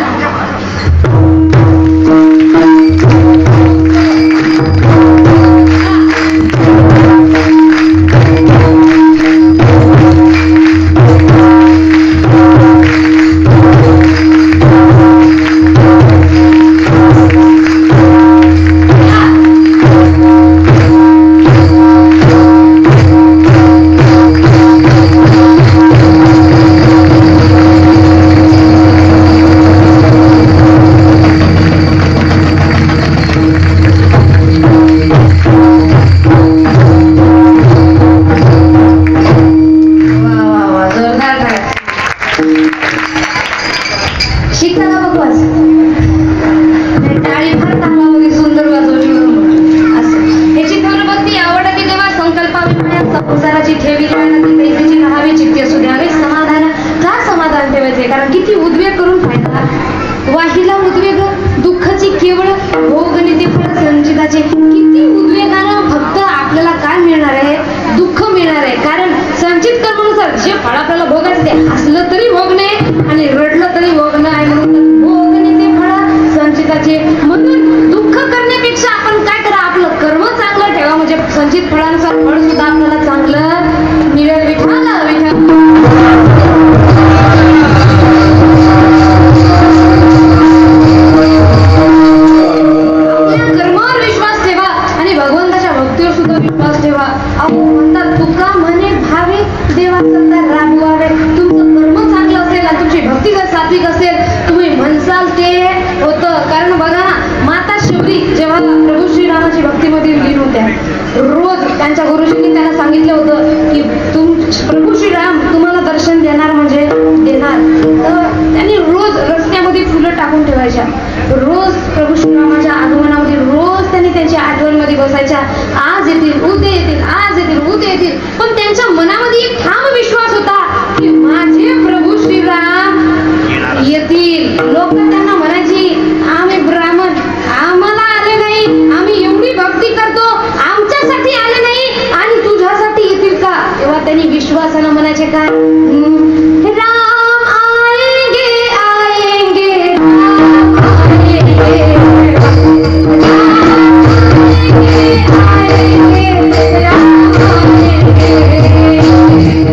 कारण किती उद्वेग करून फायदा. वाहिला उद्वेग दुःखाची केवळ भोग निधी फळ संचिताचे. किती उद्वेगानं फक्त आपल्याला काय मिळणार आहे? दुःख मिळणार आहे. कारण संचित कर्मानुसार जे फळ आपल्याला भोगायचं ते हसलं तरी भोग नाही आणि रडलं तरी भोग नाही. म्हणून भोग निधी फळ संचिताचे. म्हणून दुःख करण्यापेक्षा आपण काय करा, आपलं कर्म चांगलं ठेवा, म्हणजे संचित फळानुसार फळ सुद्धा आपल्याला चांगलं मिळेल. विठाला विठा प्रभू श्रीरामाची भक्तीमध्ये विलीन होत्या. रोज त्यांच्या गुरुजींनी त्यांना सांगितलं होतं की प्रभू श्रीराम तुम्हाला दर्शन देणार म्हणजे देणार. तर त्यांनी रोज रस्त्यामध्ये फुलं टाकून ठेवायच्या. रोज प्रभू श्रीरामाच्या आगमनामध्ये रोज त्यांनी त्यांच्या आठवणमध्ये बसायच्या. आज येतील, उद्या येतील, आज येतील, उद्या येतील. पण त्यांच्या मनामध्ये एक ठाम विश्वास होता की माझे प्रभू श्रीराम येतील. लोक त्यांना म्हणायची आम्ही ब्राह्मण, आम्हाला आले नाही, आम्ही एवढी भक्ती करतो, आमच्यासाठी आले नाही आणि तुझ्यासाठी येतील का? तेव्हा त्यांनी विश्वासानं म्हणायचे काय, राम आएंगे आएंगे राम आएंगे, आएंगे राम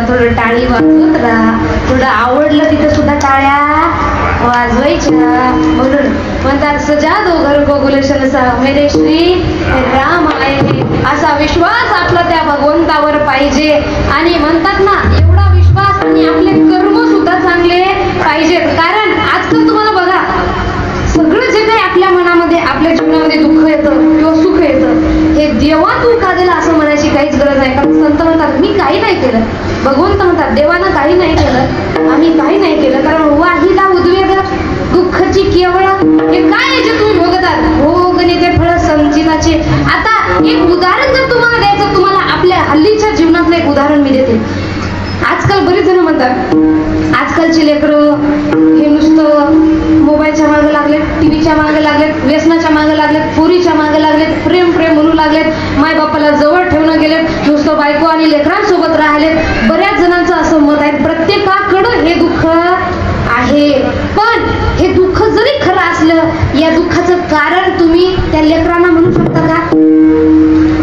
थोडं टाळी वाजवत राहा. थोडं आवडलं तिथं सुद्धा टाळ्या वाजवायच्या. म्हणून म्हणतात सजा दो घर को गुलशन सा मेरे श्री राम आहे. असा विश्वास आपला त्या भगवंतावर पाहिजे. आणि म्हणतात ना एवढा विश्वास आणि आपले कर्म सुद्धा चांगले पाहिजेत. कारण आजकाल तुम्हाला बघा सगळं जे काही आपल्या मनामध्ये आपल्या जीवनामध्ये दुःख येतं किंवा सुख येतं हे देवा तू का दिला असं म्हणायची काहीच गरज नाही. कारण संत म्हणतात मी काही नाही केलं, भगवंत म्हणतात देवानं काही नाही केलं, आम्ही काही नाही केलं. कारण वाहिला उद्वेग दुःखाची केवळ हे काय आहे जे तुम्ही भोगतात भोगणे ते फळ संचिताचे. आता एक उदाहरण जर तुम्हाला द्यायचं, तुम्हाला आपल्या हल्लीच्या जीवनातलं एक उदाहरण मी देते. व्यसनाच्या मागे लागलेत, पोरीच्या मागे लागलेत, प्रेम प्रेम म्हणू लागलेत, माय बापाला जवळ ठेवणं गेलेत, नुसतं बायको आणि लेकरांसोबत राहिलेत. बऱ्याच जणांचं असं मत आहे प्रत्येकाकडं हे दुःख आहे. पण हे दुःख जरी खरं असलं, या दुःखाचं कारण तुम्ही त्या लेकरांना म्हणू शकता का?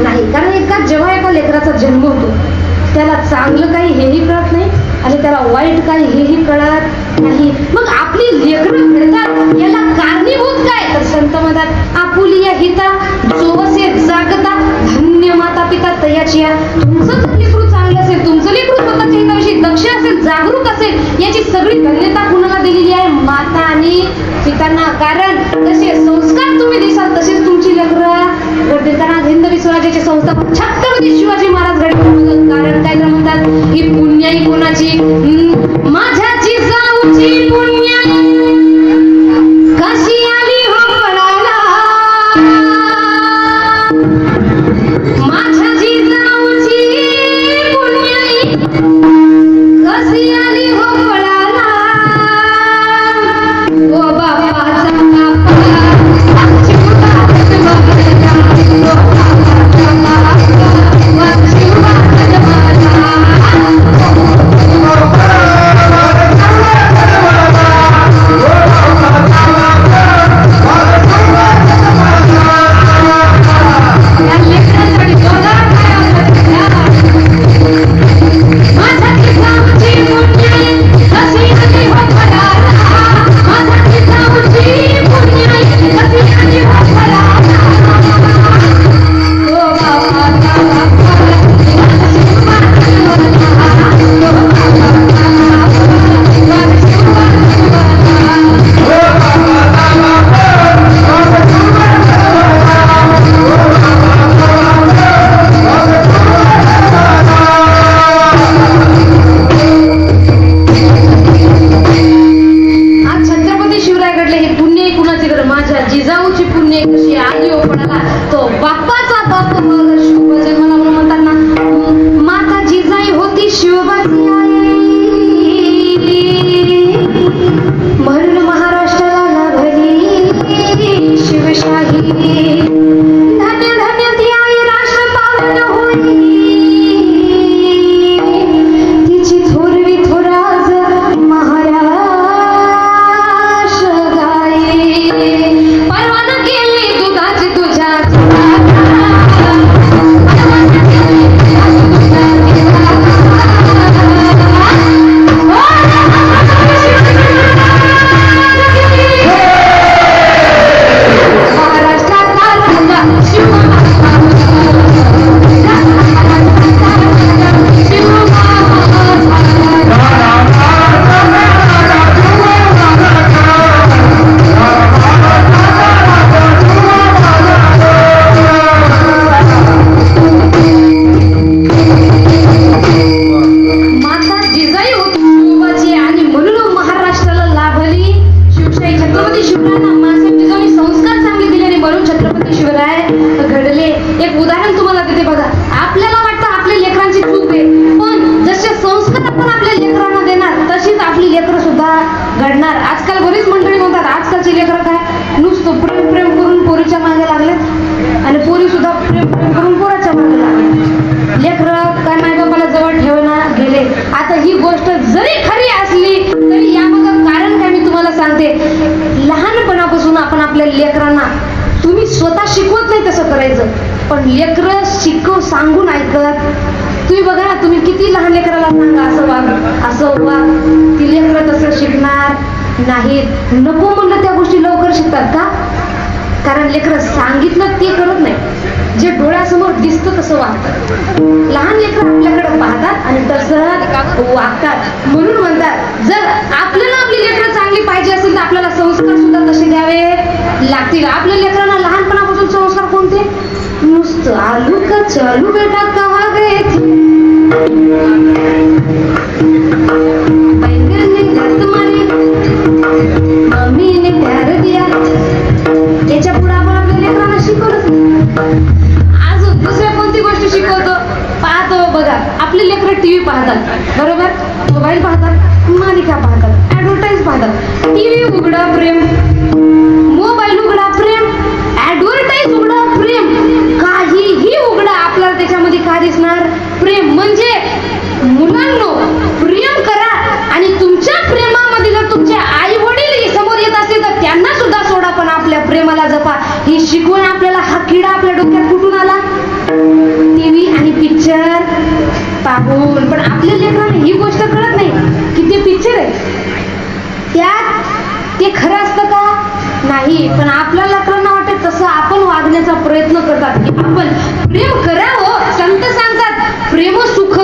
नाही. कारण जेव्हा एका लेकराचा जन्म होतो त्याला चांगलं काही हेही कळत नाही आणि त्याला वाईट काही हेही कळत नाही. मग आपली लेकरं घडतात याला कारणीभूत काय? तर संत म्हणतात आपुलिया हिता जोवसे जागता धन्य माता पिता तयाची. तुमचं लेकरू चांगलं असेल, तुमचं लेकरू स्वतःच्या हिताविषयी दक्ष असेल, जागरूक असेल, याची सगळी धन्यता कुणाला दिलेली आहे? माता आणि पितांना. कारण तसे संस्कार तुम्ही दिसाल तसेच तुमची लेकरं घडतील. कारण हिंदवी स्वराज्याचे संस्थापक छत्रपती शिवाजी महाराज घडतील. कारण काय तर म्हणतात ही पुण्याई कोणाची? माझ्या जिजाऊची पुण्याई कशी आली हो पडाला, माझ्या जिजाऊची पुण्याई कशी आली हो पडाला, ओ बापाचा बापा घडणार. आजकाल बरीच मंडळी म्हणतात आजकालची लेकरं काय नुसतं प्रेम प्रेम करून पोरीच्या मागे लागलेत आणि पोरी सुद्धा प्रेम प्रेम करून पोराच्या मागे लागले. लेकरं काय माय बापाला जवळ ठेवणार गेले. आता ही गोष्ट जरी खरी असली तरी यामागं कारण काय मी तुम्हाला सांगते. लहानपणापासून आपण आपल्या लेकरांना तुम्ही स्वतः शिकवत नाही तसं करायचं, पण लेकरं शिकव सांगून ऐकत. तुम्ही बघा ना, तुम्ही किती लहान लेकराला सांगा असं वाग असं वाग, ती लेकरं तसं शिकणार नाहीत. नको म्हणलं त्या गोष्टी लवकर शिकतात का? कारण लेकरं सांगितलं ते करत नाही, जे डोळ्यासमोर दिसतं तसं वागतात. लहान लेकरं आपल्याकडे पाहतात आणि तसं वागतात. म्हणून म्हणतात जर आपल्याला आपली लेकरं चांगली पाहिजे असेल तर आपल्याला संस्कार सुद्धा तसे द्यावे लागतील. आपल्या लेकरांना लहानपणापासून संस्कार कोणते? नुसतं आलू का चालू बेटा कहा गए थे, मम्मी ने प्यार दिया. याच्या पुढे आपण आपल्या लेकरांना शिकवलंच नाही. अजून दुसऱ्या कोणती गोष्ट शिकवतो पाहतो बघा. आपले लेकरं टीव्ही पाहतात, बरोबर, मोबाईल पाहतात, मालिका पाहतात, ऍडव्हर्टाईज पाहतात. टीव्ही उघडा प्रेम, मोबाईल उघडा प्रेम, आपल्या लेकरांना ही गोष्ट कळत नाही की ते पिक्चर आहे त्यात ते खरं असतं का नाही, पण आपल्या लेकरांना वाटत तसं आपण वागण्याचा प्रयत्न करतात की आपण प्रेम करावं. संत सांगतात प्रेम सुख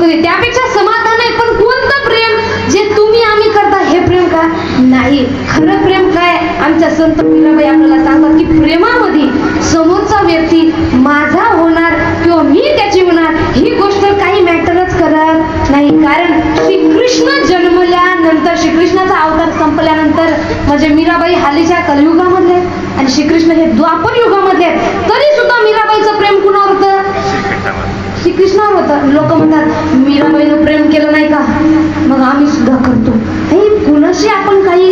दे त्यापेक्षा समाधान आहे. पण कोणतं प्रेम जे तुम्ही आम्ही करता हे प्रेम का नाही. खरं प्रेम काय आमच्या संत मीराबाई आपल्याला सांगतात की प्रेमामध्ये समोरचा व्यक्ती माझा होणार किंवा मी त्याची होणार ही गोष्ट काही मॅटरच करत नाही. कारण श्रीकृष्ण जन्मल्यानंतर श्रीकृष्णाचा अवतार संपल्यानंतर म्हणजे मीराबाई हालीच्या कलियुगामधले आणि श्रीकृष्ण हे द्वापर युगामधले आहेत. तरी सुद्धा मीराबाईचं प्रेम कुणावर होतं श्रीकृष्णावर होतं. लोक म्हणतात मीराबाईनं प्रेम केलं नाही का मग आम्ही सुद्धा करतो. हे कुणाशी आपण काही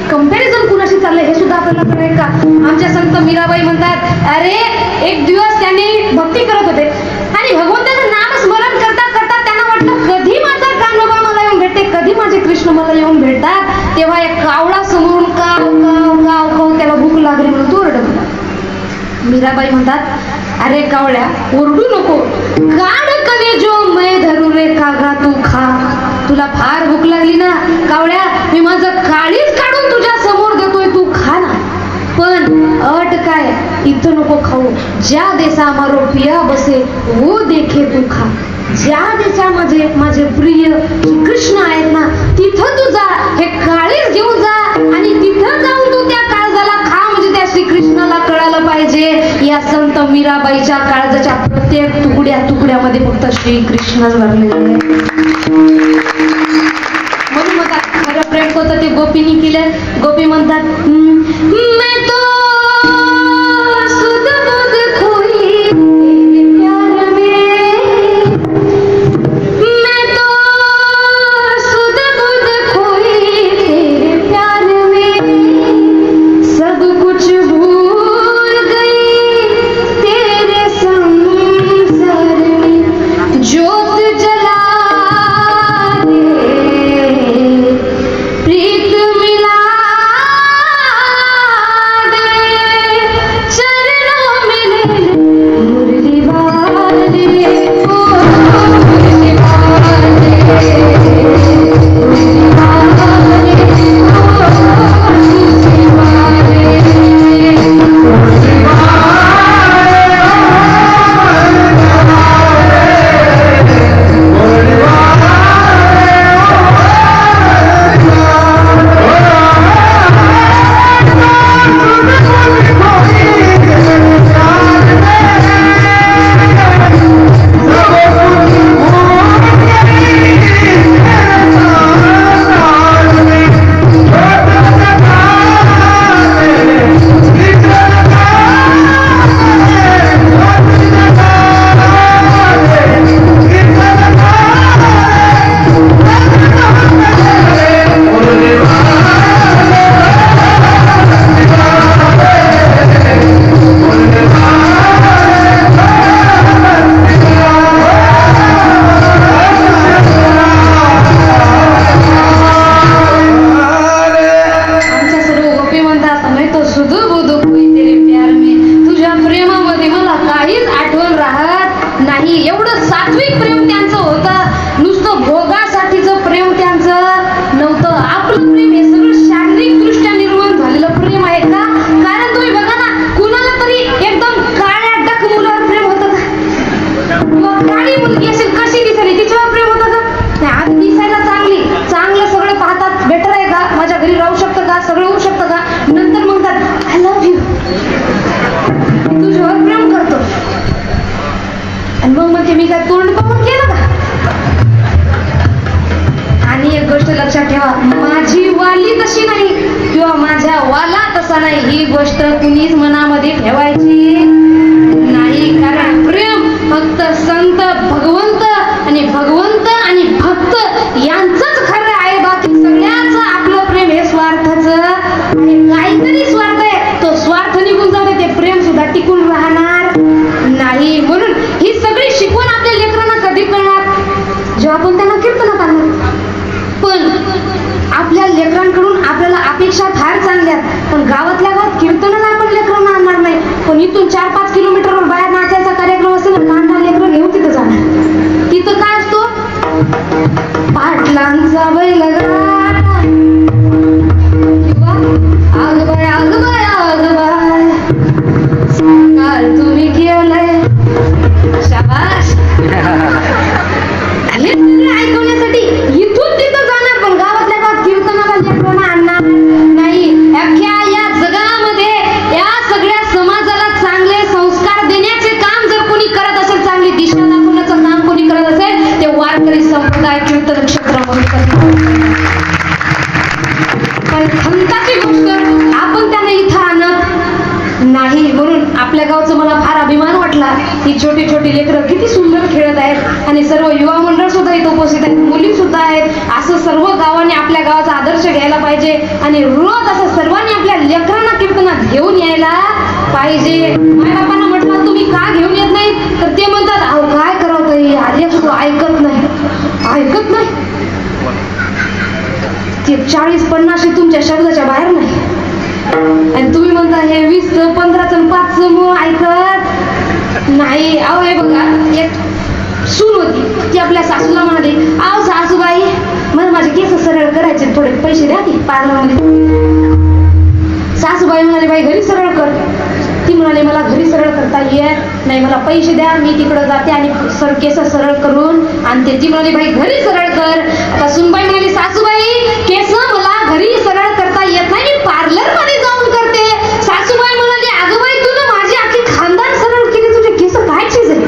कंपॅरिझन कुणाशी चाललंय हे सुद्धा आपल्याला कळेल का. आमच्या संत मीराबाई म्हणतात अरे एक दिवस त्यांनी भक्ती करत होते आणि भगवंताचं नाम स्मरण करता करता त्यांना वाटलं कधी माझा कान्होबा मला येऊन भेटते कधी माझे कृष्ण मला येऊन भेटतात. तेव्हा एक कावळा समोरून काव काव काव काव त्याला भूक लागली म्हणून तो रडत होता. मीराबाई म्हणतात अरे कावळ्या ओरडू नको काढ कधी जो मै धरू रे कागा तू खा. तुला फार भूक लागली ना कावळ्या मी माझं काळीच काढून तुझ्या समोर देतोय तू खा ना. पण अट काय इथं नको खाऊ. ज्या देशा मारो पिया बसे वो देखे तू खा. ज्या देशामध्ये माझे प्रिय कृष्ण आहेत ना तिथं तू जा हे काळीच घेऊन जा आणि तिथं जाऊन तू त्या काळजाला खा म्हणजे त्या श्रीकृष्णाला कळालं पाहिजे या संत मीराबाईच्या काळजाच्या प्रत्येक तुकड्यामध्ये फक्त श्रीकृष्णच भरलेले आहे. म्हणून म्हणतात खरं प्रेम होतं ते गोपीनी केलं. गोपी म्हणतात मैं तो सुध बुध खोई तेरे प्यार में. मैं तो सुध बुध खोई तेरे प्यार में. सब कुछ भूल गई तेरे संसार में. ज्योत जला दे प्रीत मिला दे चरणों में ले ले मुरली वाले ओ मुरली वाले मुरली वाले ओ मुरली माझी वाली तशी नाही किंवा माझ्या वाला तसा नाही ही गोष्ट कुणीच मनामध्ये ठेवायची नाही. कारण प्रेम फक्त संत भगवंत आणि भक्त यांचंच खरं आहे. बाकी सगळ्यांचं आपलं प्रेम हे स्वार्थाचं आणि काहीतरी स्वार्थ आहे तो स्वार्थ निघून जातो ते प्रेम सुद्धा टिकून राहणार नाही. म्हणून ही सगळी शिकवण आपल्या लेकरांना कधी कळणार जेव्हा आपण त्यांना कीर्तनात आणणार. पण आपल्या लेकरांकडून आपल्याला अपेक्षा फार चांगल्या पण गावातल्या गावात कीर्तनाला आपण लेकरांना आणणार नाही. पण इथून 4-5 किलोमीटरवर बाहेर नाचायचा कार्यक्रम असेल कांदा लेकरं घेऊन तिथं जाणार. तिथं काय असतो माझा बैलगाडा किंवा आग बाय आग बाय आग बाय काल तुम्ही केलंय शाबास. हे सगळं ऐकवण्यासाठी इथून तिथं जाणार पण गावातल्या गावात कीर्तनाला लेकरांना आणणार नाही. अख्ख्या या जगामध्ये या सगळ्या समाजाला चांगले संस्कार देण्याचे काम जर कोणी करत असेल, चांगली दिशा दाखवण्याचं काम कोणी करत असेल, ते वारकरी संप्रदाय कीर्तन क्षेत्रामध्ये करतात. पण खंताची गोष्ट आपण त्यांना इथं आणत नाही. म्हणून आपल्या गावचं मला फार अभिमान वाटला. ही छोटी छोटी लेकरं किती सुंदर खेळत आहेत आणि सर्व युवा मंडळ सुद्धा इथं उपस्थित आहेत, मुली सुद्धा आहेत. असं सर्व गावांनी आपल्या गावाचा आदर्श घ्यायला पाहिजे आणि रोज असं सर्वांनी आपल्या लेकरांना कीर्तनात घेऊन यायला पाहिजे. मायबापांना म्हटलं तुम्ही का घेऊन येत नाही, तर ते म्हणतात अहो काय करावं ताई, लेकरू ऐकत नाही. ऐकत नाही ते 40-50 तुमच्या शब्दाच्या बाहेर नाही आणि तुम्ही म्हणता हे 20, 15, 5 मूळ ऐकत नाही. अहो हे बघा, एक सून होती, ती आपल्या सासूला म्हणाली अहो सासूबाई मला माझे केस सरळ करायचे, थोडे पैसे द्या की पार्लरमध्ये. सासूबाई म्हणाले बाई घरी सरळ कर. ती म्हणाली मला घरी सरळ करता येत नाही, मला पैसे द्या, मी तिकडं जाते आणि केस सरळ करून आणते. ती म्हणाली बाई घरी सरळ कर. आता सुनबाई म्हणाली सासूबाई केस मला घरी सरळ करता येत नाही, मी पार्लर मध्ये जाऊन करते. सासूबाई म्हणाली अगं बाई तू ना माझी आखी खानदान सरळ केली, तुझे केस काय चीज आहे.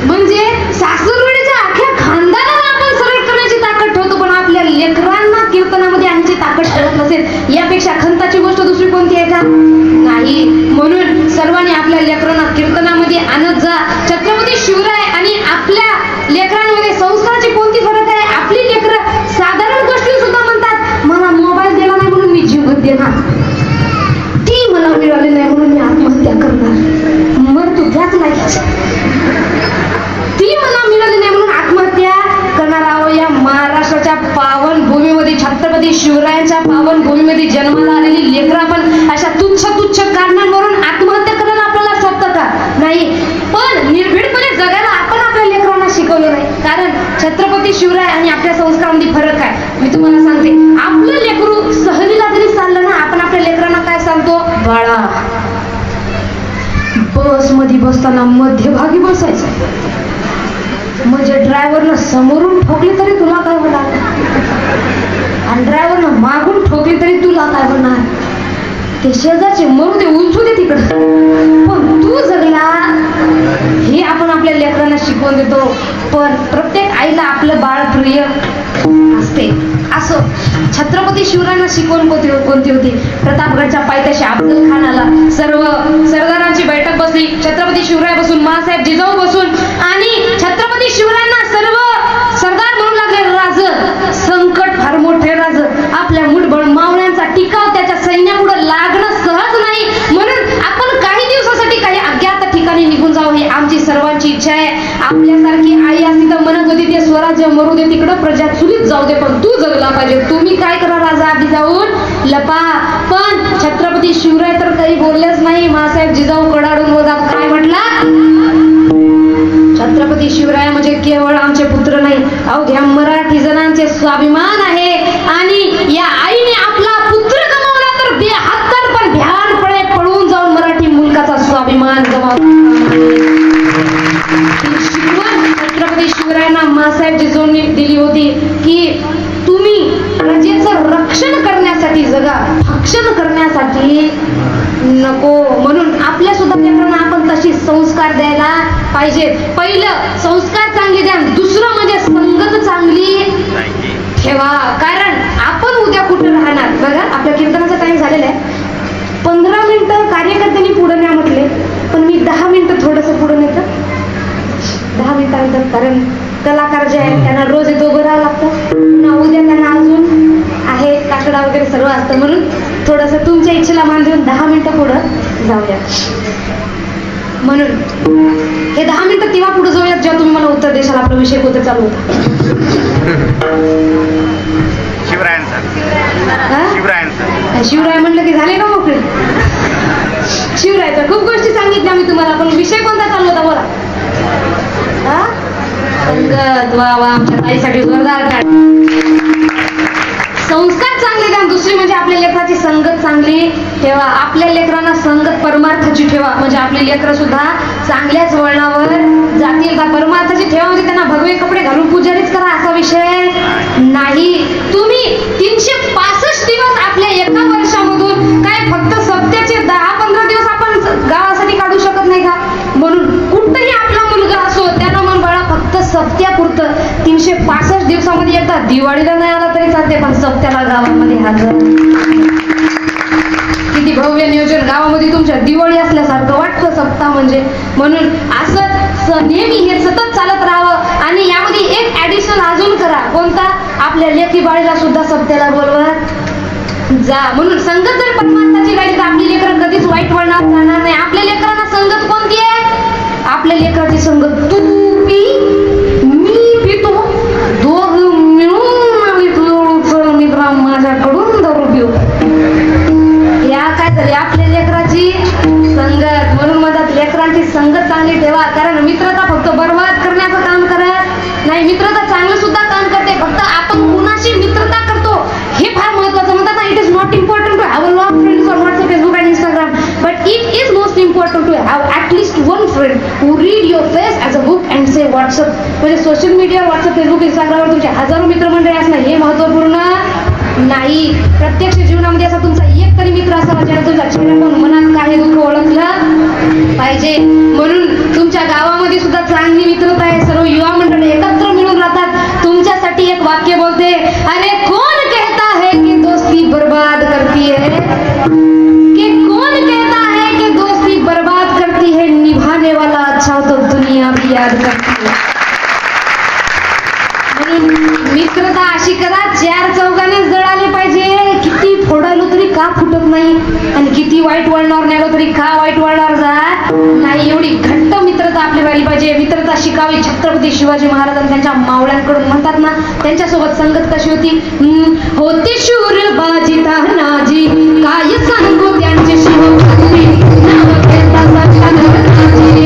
म्हणजे सासूरवाडीच्या अख्ख्या खानदानाला आपण सरळ करण्याची ताकद ठेवतो, पण आपल्या लेकरांना कीर्तनामध्ये आणण्याची ताकद ठेवत नसेल. यापेक्षा खंताची गोष्ट दुसरी कोणती आहे का? नाही. म्हणून सर्वांनी आपल्या लेकरांना कीर्तनामध्ये आणत जा. छत्रपती शिवराय आणि आपल्या लेकरांमध्ये संस्काराची कोणती फरक आहे? आपली लेकरं साधारण गोष्टी सुद्धा म्हणतात मला मोबाईल दिला नाही म्हणून मी जीव देणार, ती मला मिळाली नाही म्हणून मी आत्महत्या करणार. मर तू त्याच नाही, ती मला मिळाली नाही म्हणून आत्महत्या करणार. आहो या महाराष्ट्राच्या पावन भूमीमध्ये छत्रपती शिवरायांच्या पावन भूमीमध्ये जन्माला आलेली लेकरं आपण अशा तुच्छ तुच्छ कारणांवरून आत्महत्या करायला आपल्याला शोभतं का? नाही. पण निर्भीडपणे जगायला आपण आपल्या लेकरांना शिकवलं नाही. कारण छत्रपती शिवराय आणि आपल्या संस्कारामध्ये फरक आहे. मी तुम्हाला सांगते, आपलं लेकरू सहलीला जरी चाललं ना, आपण आपल्या लेकरांना काय सांगतो? बाळा बस मध्ये बसताना मध्यभागी बसायचं, म्हणजे ड्रायव्हरनं समोरून ठोकली तरी तुला काय होणार आणि ड्रायव्हरनं मागून ठोकली तरी तुला काय होणार. ते शेजारचे मरू दे, उलचू दे तिकडं, पण तू जगला हे आपण आपल्या लेकरांना शिकवून देतो. पण प्रत्येक आईला आपलं बाळ प्रिय असते. असं छत्रपती शिवरायांना शिकवण कोणती होती? प्रतापगडच्या पायथ्याशी अफजल खान आला, सर्व सरदारांची बैठक बसली, छत्रपती शिवराय बसून, मासाहेब जिजाऊ बसून आणि छत्रपती शिवरायांना सर्व सरदार म्हणू लागले राज, संकट फार मोठे राज, आपल्या मुठभर मावळ्यांचा टिकाव त्याच्या सैन्यापुढे लागणं सहज नाही, म्हणून आपण काही दिवसासाठी काही अज्ञात ठिकाणी निघून जाऊ ही आमची सर्वांची इच्छा आहे. आपल्यासारखी आई असती तर म्हणत होती ते स्वराज्य मरू दे तिकडं, प्रजा चुलीत जाऊ दे, पण तू जगला पाहिजे. तुम्ही काय करा राजा, आधी जाऊन लपा. पण छत्रपती शिवराय तर काही बोललेच नाही. मासाहेब जिजाऊ कडाडून वजात काय म्हटला? छत्रपती शिवराय म्हणजे केवळ आमचे पुत्र नाही, अवघ्या मराठी जणांचे स्वाभिमान आहे. आणि या आईने आपला पुत्र गमावला तर बेहत्तर, पण भ्यान पळे पळून जाऊन मराठी मुलकाचा स्वाभिमान गमावला. शिकवण छत्रपती शिवरायांना मासाहेब जिजाऊंनी दिली होती की तुम्ही प्रजेचं रक्षण करण्यासाठी जगा, भक्षण करण्यासाठी नको. म्हणून आपल्या सुद्धा लेकरांना आपण तशी संस्कार द्यायला पाहिजे. पहिलं संस्कार चांगले द्या, दुसरं म्हणजे संगत चांगली ठेवा. कारण आपण उद्या कुठे राहणार. बघा आपल्या कीर्तनाचा टाइम झालेला आहे. 15 मिनिटं कार्यकर्त्यांनी पुढे न्या म्हटले, पण मी 10 मिनिटं थोडंसं पुढे नेतं. 10 मिनिटानंतर, कारण कलाकार जे आहेत त्यांना रोज इथं उभं राहावं लागतं, पुन्हा उद्या त्यांना अजून आहे काकडा वगैरे सर्व असतं. म्हणून थोडंसं तुमच्या इच्छेला मान देऊन 10 मिनिटं पुढं जाऊया. म्हणून हे 10 मिनिटं तेव्हा पुढे जाऊयात जेव्हा तुम्ही मला उत्तर देशाल आपला विषय कोणता चालू होता. शिवराय म्हणलं की झाले का मोकळे? शिवरायच्या खूप गोष्टी सांगितल्या मी तुम्हाला, पण विषय कोणता चालू होता बोला. संगत वा वा आमच्या ताईसाठी जोरदार टाळ्या. संस्कार चांगले द्या. दुसरी म्हणजे आपल्या लेकराची संगत चांगली ठेवा. आपल्या लेकरांना संगत परमार्थाची ठेवा म्हणजे आपली लेकरं सुद्धा चांगल्याच वळणावर जातील. का परमार्थाची ठेवा म्हणजे त्यांना भगवे कपडे घालून पुजारीच करा असा विषय नाही. तुम्ही 365 दिवस आपल्या एका वर्षामधून काय फक्त सप्त्याचे 10-15 दिवस आपण गावासाठी काढू शकत नाही का? म्हणून कुठंही आपला मुलगा असो त्यानं मन बाळा फक्त सप्त्यापुरतं 365 दिवसामध्ये एकदा दिवाळीला नाही आला तरी चालते पण सप्त्याला गावामध्ये हजर. किती भव्य नियोजन गावामध्ये तुमच्या दिवाळी असल्यासारखं वाटतं सप्ताह म्हणजे. म्हणून असं नेहमी हे सतत चालत राहावं. आणि यामध्ये एक ऍडिशनल अजून करा. कोणता? आपल्या लेकी बाळीला सुद्धा सप्त्याला बोलवत जा. म्हणून संगत जर परमार्थाची राहिली तर आपली लेकरं कधीच वाईट वळणात जाणार नाही. आपल्या लेकरांना संगत कोणती आहे? आपल्या लेकराची संगत तू पी मी पितो दोघं मिळून आम्ही चल मित्रा माझ्याकडून दारू पिऊ. या काय झाली आपल्या लेकराची संगत. म्हणून म्हणतात लेकरांची संगत चांगली ठेवा. कारण मित्रता फक्त बरबाद करण्याचं काम करत नाही. मित्रता चांगलं सुद्धा काम करते. फक्त आपण कुणाशी मित्रता करतो हे फार महत्वाचं. म्हणतात ना it is not important to have a lot friends on WhatsApp Facebook and Instagram but it is most important to have at least one friend who read your face as a book and say WhatsApp. म्हणजे सोशल मीडियावर व्हॉट्सअप फेसबुक इंस्टाग्रामवर तुमचे हजारो मित्रमंडळी असणं हे महत्वपूर्ण नाही. प्रत्यक्ष जीवनामध्ये असा तुमचा एक तरी मित्र असावा ज्याला तुमच्या चेहऱ्यातून मनात काही दुःख ओळखलं पाहिजे. म्हणून तुमच्या गावामध्ये सुद्धा चांगली मित्रता आहे. सर्व युवा मंडळ एकत्र मिळून राहतात. तुमच्यासाठी एक वाक्य बोलते, अरे कौन कहता है कि दोस्ती बर्बाद करती है, कि कौन कहता है कि दोस्ती बर्बाद करती है, निभाने वाला अच्छा हो तो दुनिया भी याद करती है. मित्रता अशी करा 4 चौघाने जळाले पाहिजे. किती फोडायलो तरी का फुटत नाही आणि किती वाईट वळणावर नेलो तरी का वाईट वळणावर जात नाही. एवढी घट्ट मित्रता आपली राहिली पाहिजे. मित्रता शिकावी. छत्रपती शिवाजी महाराज त्यांच्या मावळ्यांकडून म्हणतात ना त्यांच्यासोबत संगत कशी होती. होते शूर बाजी तानाजी काय सांगू त्यांचे शिवभक्ती नाव घेता सत्ताधारी नाव घेता सत्ताधारी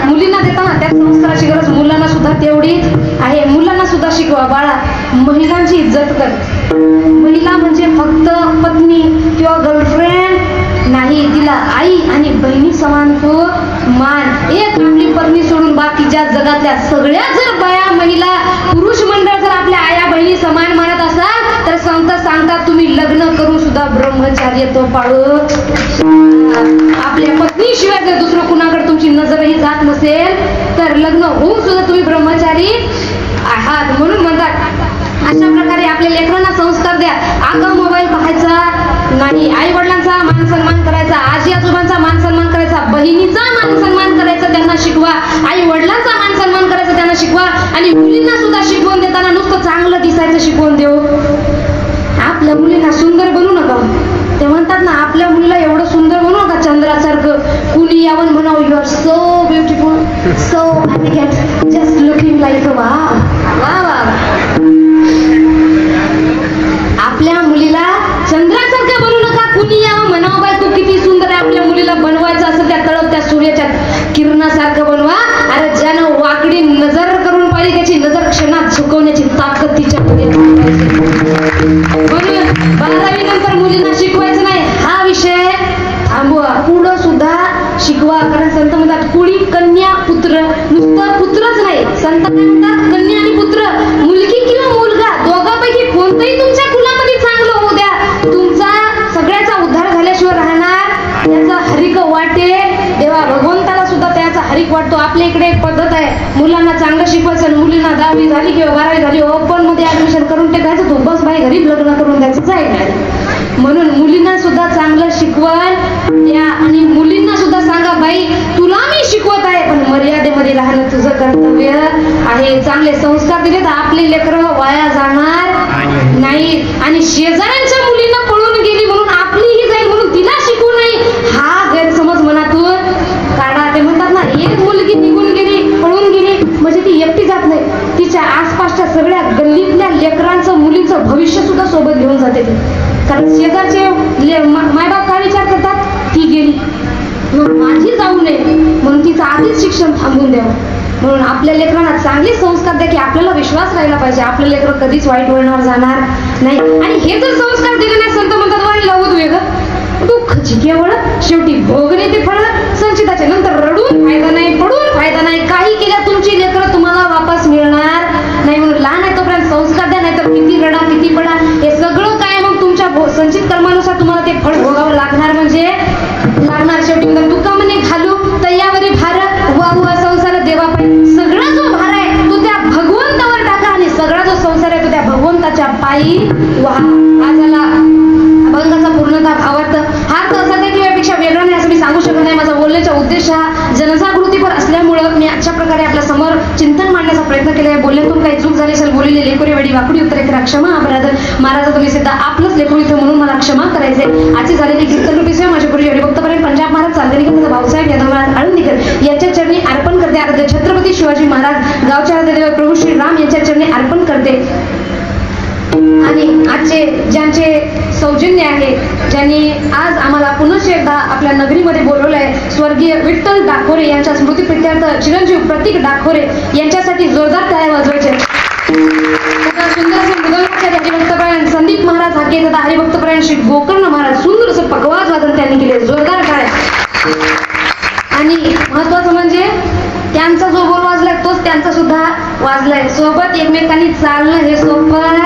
मुलींना देताना त्या संस्काराची गरज मुलांना सुद्धा तेवढीच आहे. मुलांना सुद्धा शिकवा. बाळा महिलांची इज्जत कर. महिला म्हणजे फक्त पत्नी किंवा गर्लफ्रेंड नाही. तिला आई आणि बहिणी समान तो मान. एक आपली पत्नी सोडून बाकीच्या जगातल्या सगळ्या जर बाया महिला पुरुष मंडळ जर आपल्या आया बहिणी समान मानत असाल तर संत सांगतात तुम्ही लग्न करून सुद्धा ब्रह्मचार्य तो पाळू. आपल्या पत्नीशिवाय जर दुसरं कुणाकडे तुमची नजरही जात नसेल तर लग्न होऊन सुद्धा तुम्ही ब्रह्मचारी आहात. म्हणून म्हणतात अशा प्रकारे आपल्या लेकरांना संस्कार द्या. आगाऊ मोबाईल पाहायचा नाही. आई वडिलांचा मान सन्मान करायचा. आजी आजोबांचा मान सन्मान करायचा. बहिणीचा मान सन्मान करायचा त्यांना शिकवा. आई वडिलांचा मान सन्मान करायचा त्यांना शिकवा. आणि मुलींना सुद्धा शिकवून देताना नुसतं चांगलं दिसायचं शिकवून देऊ. आपल्या मुलींना सुंदर बनवू नका. ते म्हणतात ना आपल्या मुलीला एवढं सुंदर बनवू नका चंद्रासारखं. कुणी यावं म्हणावं you are so beautiful so elegant just looking like वा वा वा. आपल्या मुलीला चंद्रासारखं बनवू नका. कुणी यावं म्हणावं बाई तू किती सुंदर आहे. आपल्या मुलीला बनवायचं असं त्या तळपत्या सूर्याच्या किरणासारखं बनवा. अरे ज्यानं वाकडी नजर करून पाहिली त्याची नजर क्षणात झुकवण्याची ताकद तिच्यामध्ये. म्हणून 12वी नंतर मुलींना शिकवायचं नाही हा विषय थांबू. शिकवा. कारण संत म्हणतात कुळी कन्या पुत्र, नुसतं पुत्रच नाही, संत काय म्हणतात कन्या आणि पुत्र, मुलगी किंवा मुलगा दोघांपैकी कोणतंही तुमच्या कुलामध्ये चांगलं होऊ द्या, तुमचा सगळ्याचा उद्धार झाल्याशिवाय राहणार. त्याचा हरिक वाटे, देवा भगवंताला सुद्धा त्याचा हरिक वाटतो. आपल्या इकडे एक पद्धत आहे, मुलांना चांगलं शिकवायचं, मुलींना 10वी झाली किंवा 12वी झाली ओपन मध्ये ऍडमिशन करून टाकायचं, तो बस बाई गरीब लग्न करून द्यायचं जाईल. म्हणून मुलींना सुद्धा चांगलं शिकवण द्या आणि मुलींना सुद्धा सांगा बाई तुला मी शिकवत आहे पण मर्यादेमध्ये राहणं तुझं कर्तव्य आहे. चांगले संस्कार दिले तर आपले लेकरं वाया जाणार नाही. आणि शेजाऱ्यांच्या मुलींना पळून गेली म्हणून आपलीही जाईल म्हणून तिला शिकवू नाही, हा गैरसमज मनातून काढा. ते म्हणतात ना, एक मुलगी निघून गेली पळून गेली म्हणजे ती एकटी जात नाही, तिच्या आसपासच्या सगळ्या गल्लीतल्या लेकरांचं मुलींचं भविष्य सुद्धा सोबत घेऊन जाते ती. कारण शेजारचे मायबाप काय विचार करतात, ती गेली मग माझी जाऊ नये म्हणून तिचं आधीच शिक्षण थांबवून द्यावं. म्हणून आपल्या लेकरांना चांगले संस्कार द्या की आपल्याला विश्वास राहिला पाहिजे, आपले लेकरं कधीच वाईट वळणावर जाणार नाही. आणि हे जर संस्कार दिले नाही, संत म्हणतात वाढला उद्वेग दुःखची केवळ शेवटी भोगणे ते फळ संचिताचे. नंतर रडून फायदा नाही, पडून फायदा नाही, काही केल्या तुमची लेकरं तुम्हाला वापस मिळणार नाही. म्हणून लहान आहे तोपर्यंत संस्कार द्या, नाही तर किती रडा किती पडा हे सगळं काय मग तुमच्या संचित कर्मानुसार तुम्हाला ते फळ भोगावं लागणार म्हणजे लागणार. शेवटी तुका म्हणे घालू तयावरी भार वा संसार देवा पायी. सगळा जो भार आहे तो त्या भगवंतावर टाका आणि सगळा जो संसार आहे तो त्या भगवंताच्या पायी वाहा. हा झाला अभंगाचा पूर्णतः भावार्थ. हा अर्थ असा नाही की यापेक्षा वेगळा नाही असं मी सांगू शकत नाही. माझा बोलण्याचा उद्देश हा जनजागृतीपर असल्यामुळं मी अशा प्रकारे आपल्या समोर चिंतन मांडण्याचा प्रयत्न केला आहे. बोलण्यातून काही चूक झाली असेल, बोललेली लेकोरी वेळी वाकडी उत्तरे करा, क्षमा अपराध. महाराज तुम्ही सुद्धा आपलंच लेकरू इथं म्हणून मला क्षमा करायचे. आजची झालेली कीर्तनरूपी सेवा माझ्या गुरु हरिभक्तपर्यंत पंजाब महाराज चांदणीकर भाऊसाहेब यादव महाराज आळंदीकर यांच्या चरणी अर्पण करते. आराध्य छत्रपती शिवाजी महाराज गावचे आराध्य देव प्रभू श्री राम यांच्या चरणी अर्पण करते. आणि आजचे ज्यांचे सौजन्य आहे, ज्यांनी आज आम्हाला पुनश्च एकदा आपल्या नगरीमध्ये बोलवलं आहे, स्वर्गीय विठ्ठल डाकोरे यांच्या स्मृतीप्रित्यर्थ चिरंजीव प्रतीक डाकोरे यांच्यासाठी जोरदार टाळ्या वाजवायचे. सुंदर असे मृदंगाचे हरिभक्तपरायण संदीप महाराज हाके तथा हरिभक्तपरायण श्री गोकर्ण महाराज सुंदर असं पकवाज वादन त्यांनी केले, जोरदार टाळ्या. आणि महत्वाचं म्हणजे त्यांचा जो बोल वाजलाय तोच त्यांचा सुद्धा वाजलाय. सोबत एकमेकांनी चालणं हे सोपं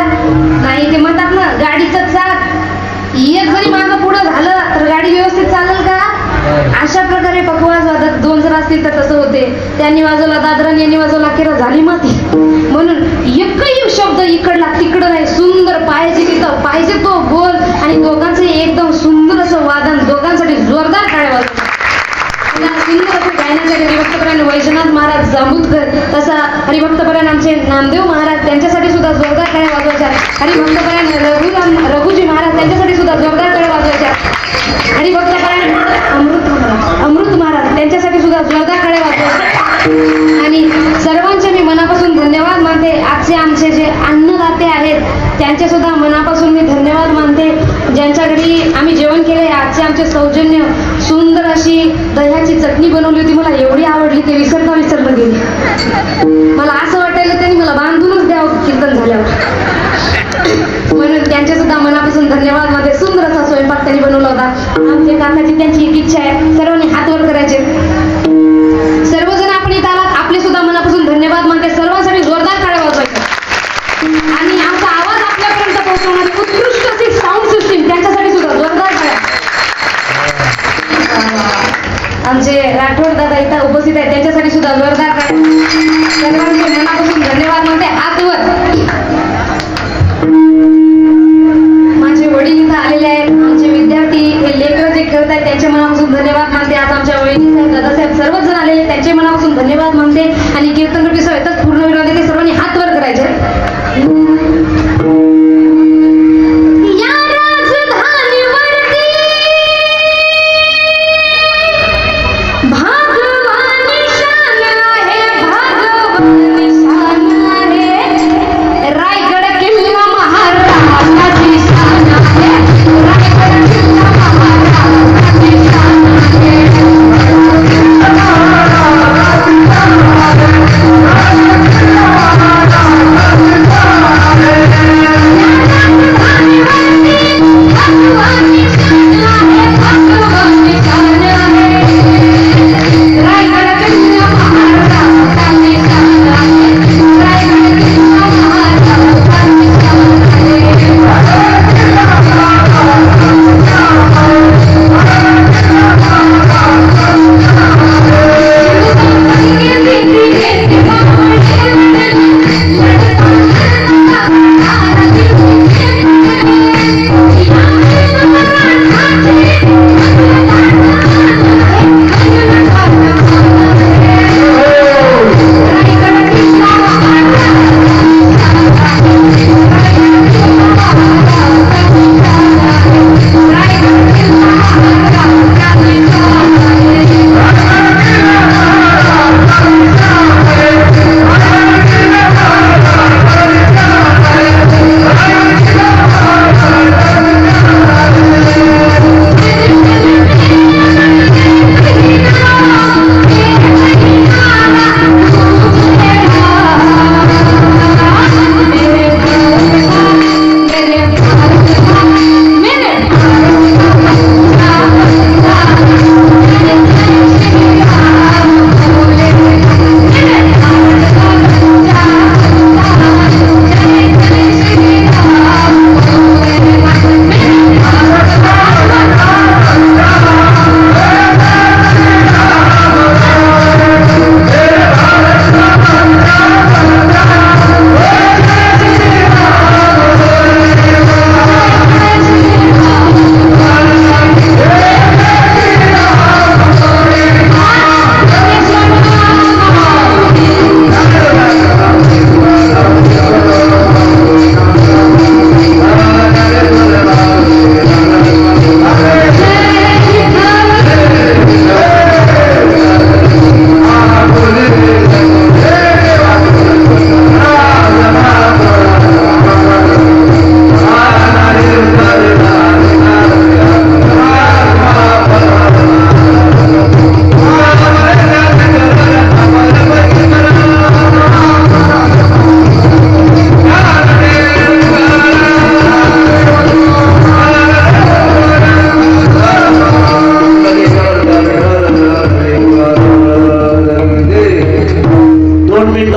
नाही. ते म्हणतात ना, गाडीचं चाक एक जरी मागं पुढं झालं तर गाडी व्यवस्थित चालेल का? अशा प्रकारे पकवाज वादक दोन जर असतील तर तसं होते. त्यांनी वाजवला दादरन, यांनी वाजवला केरळ, झाली माती. म्हणून एकही शब्द इकडला तिकडं नाही, सुंदर पाहिजे तिथं पाहिजे तो बोल आणि दोघांचं एकदम सुंदर असं वादन. दोघांसाठी जोरदार टाळ्या वाजवतात. सुंदर असं गायनासाठी हरिभक्तपरायण वैजनाथ महाराज जांबुतकर, तसा हरिभक्तपरायण आमचे नामदेव महाराज त्यांच्यासाठी सुद्धा जोरदार टाळ्या वाजवायच्या. हरिभक्तपरायण रघुजी महाराज त्यांच्यासाठी सुद्धा जोरदार टाळ्या वाजवायच्या. हरिभक्तपरायण अमृत महाराज त्यांच्यासाठी सुद्धा जोरदार टाळ्या वाजवायच्या. आणि सर्वांचे मी मनापासून धन्यवाद मानते. आजचे आमचे जे अन्नदाते आहेत त्यांचे सुद्धा मनापासून मी धन्यवाद मानते. ज्यांच्या घरी आम्ही जेवण केले, आजचे आमचे सौजन्य सुंदर अशी दह्याची चटणी बनवली होती, मला एवढी आवडली ते विसरलं गेली. मला असं वाटायला त्यांनी मला बांधूनच द्यावं कीर्तन झाल्यावर. म्हणून त्यांचे सुद्धा मनापासून धन्यवाद मानते. सुंदर असा स्वयंपाक त्यांनी बनवला होता. आमच्या काकाची त्यांची एक इच्छा आहे, सर्वांनी हात वर करायचे. सर्वजण आपण इथं आलात, आपले सुद्धा मनापासून धन्यवाद मानते. सर्वांसाठी जोरदार टाळ्या वाजवायच्या. आणि आमचा आवाज आपल्यापर्यंत पोहोचवणारी उत्कृष्ट अशी साऊंड सिस्टीम त्यांच्यासाठी सुद्धा जोरदार टाळ्या. आमचे राठोड दादा इथं उपस्थित आहेत, त्यांच्यासाठी सुद्धा जोरदार टाळ्या. सर्वांचे मनापासून धन्यवाद मानते. हात वर. माझे वडील इथं आलेले आहेत, आमचे विद्यार्थी हे लेकरं जे खेळत आहेत त्यांचे मनापासून धन्यवाद मानते. आज आमच्या वहिनी साहेब दादासाहेब सर्वच जण आलेले त्यांचे मनापासून धन्यवाद मानते. आणि कीर्तन रूपी सहितच पूर्ण विरोध देते. सर्वांनी हात वर करायचे. Thank you.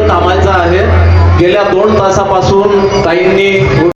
थांबायचं आहे. गेल्या 2 तासापासून ताईंनी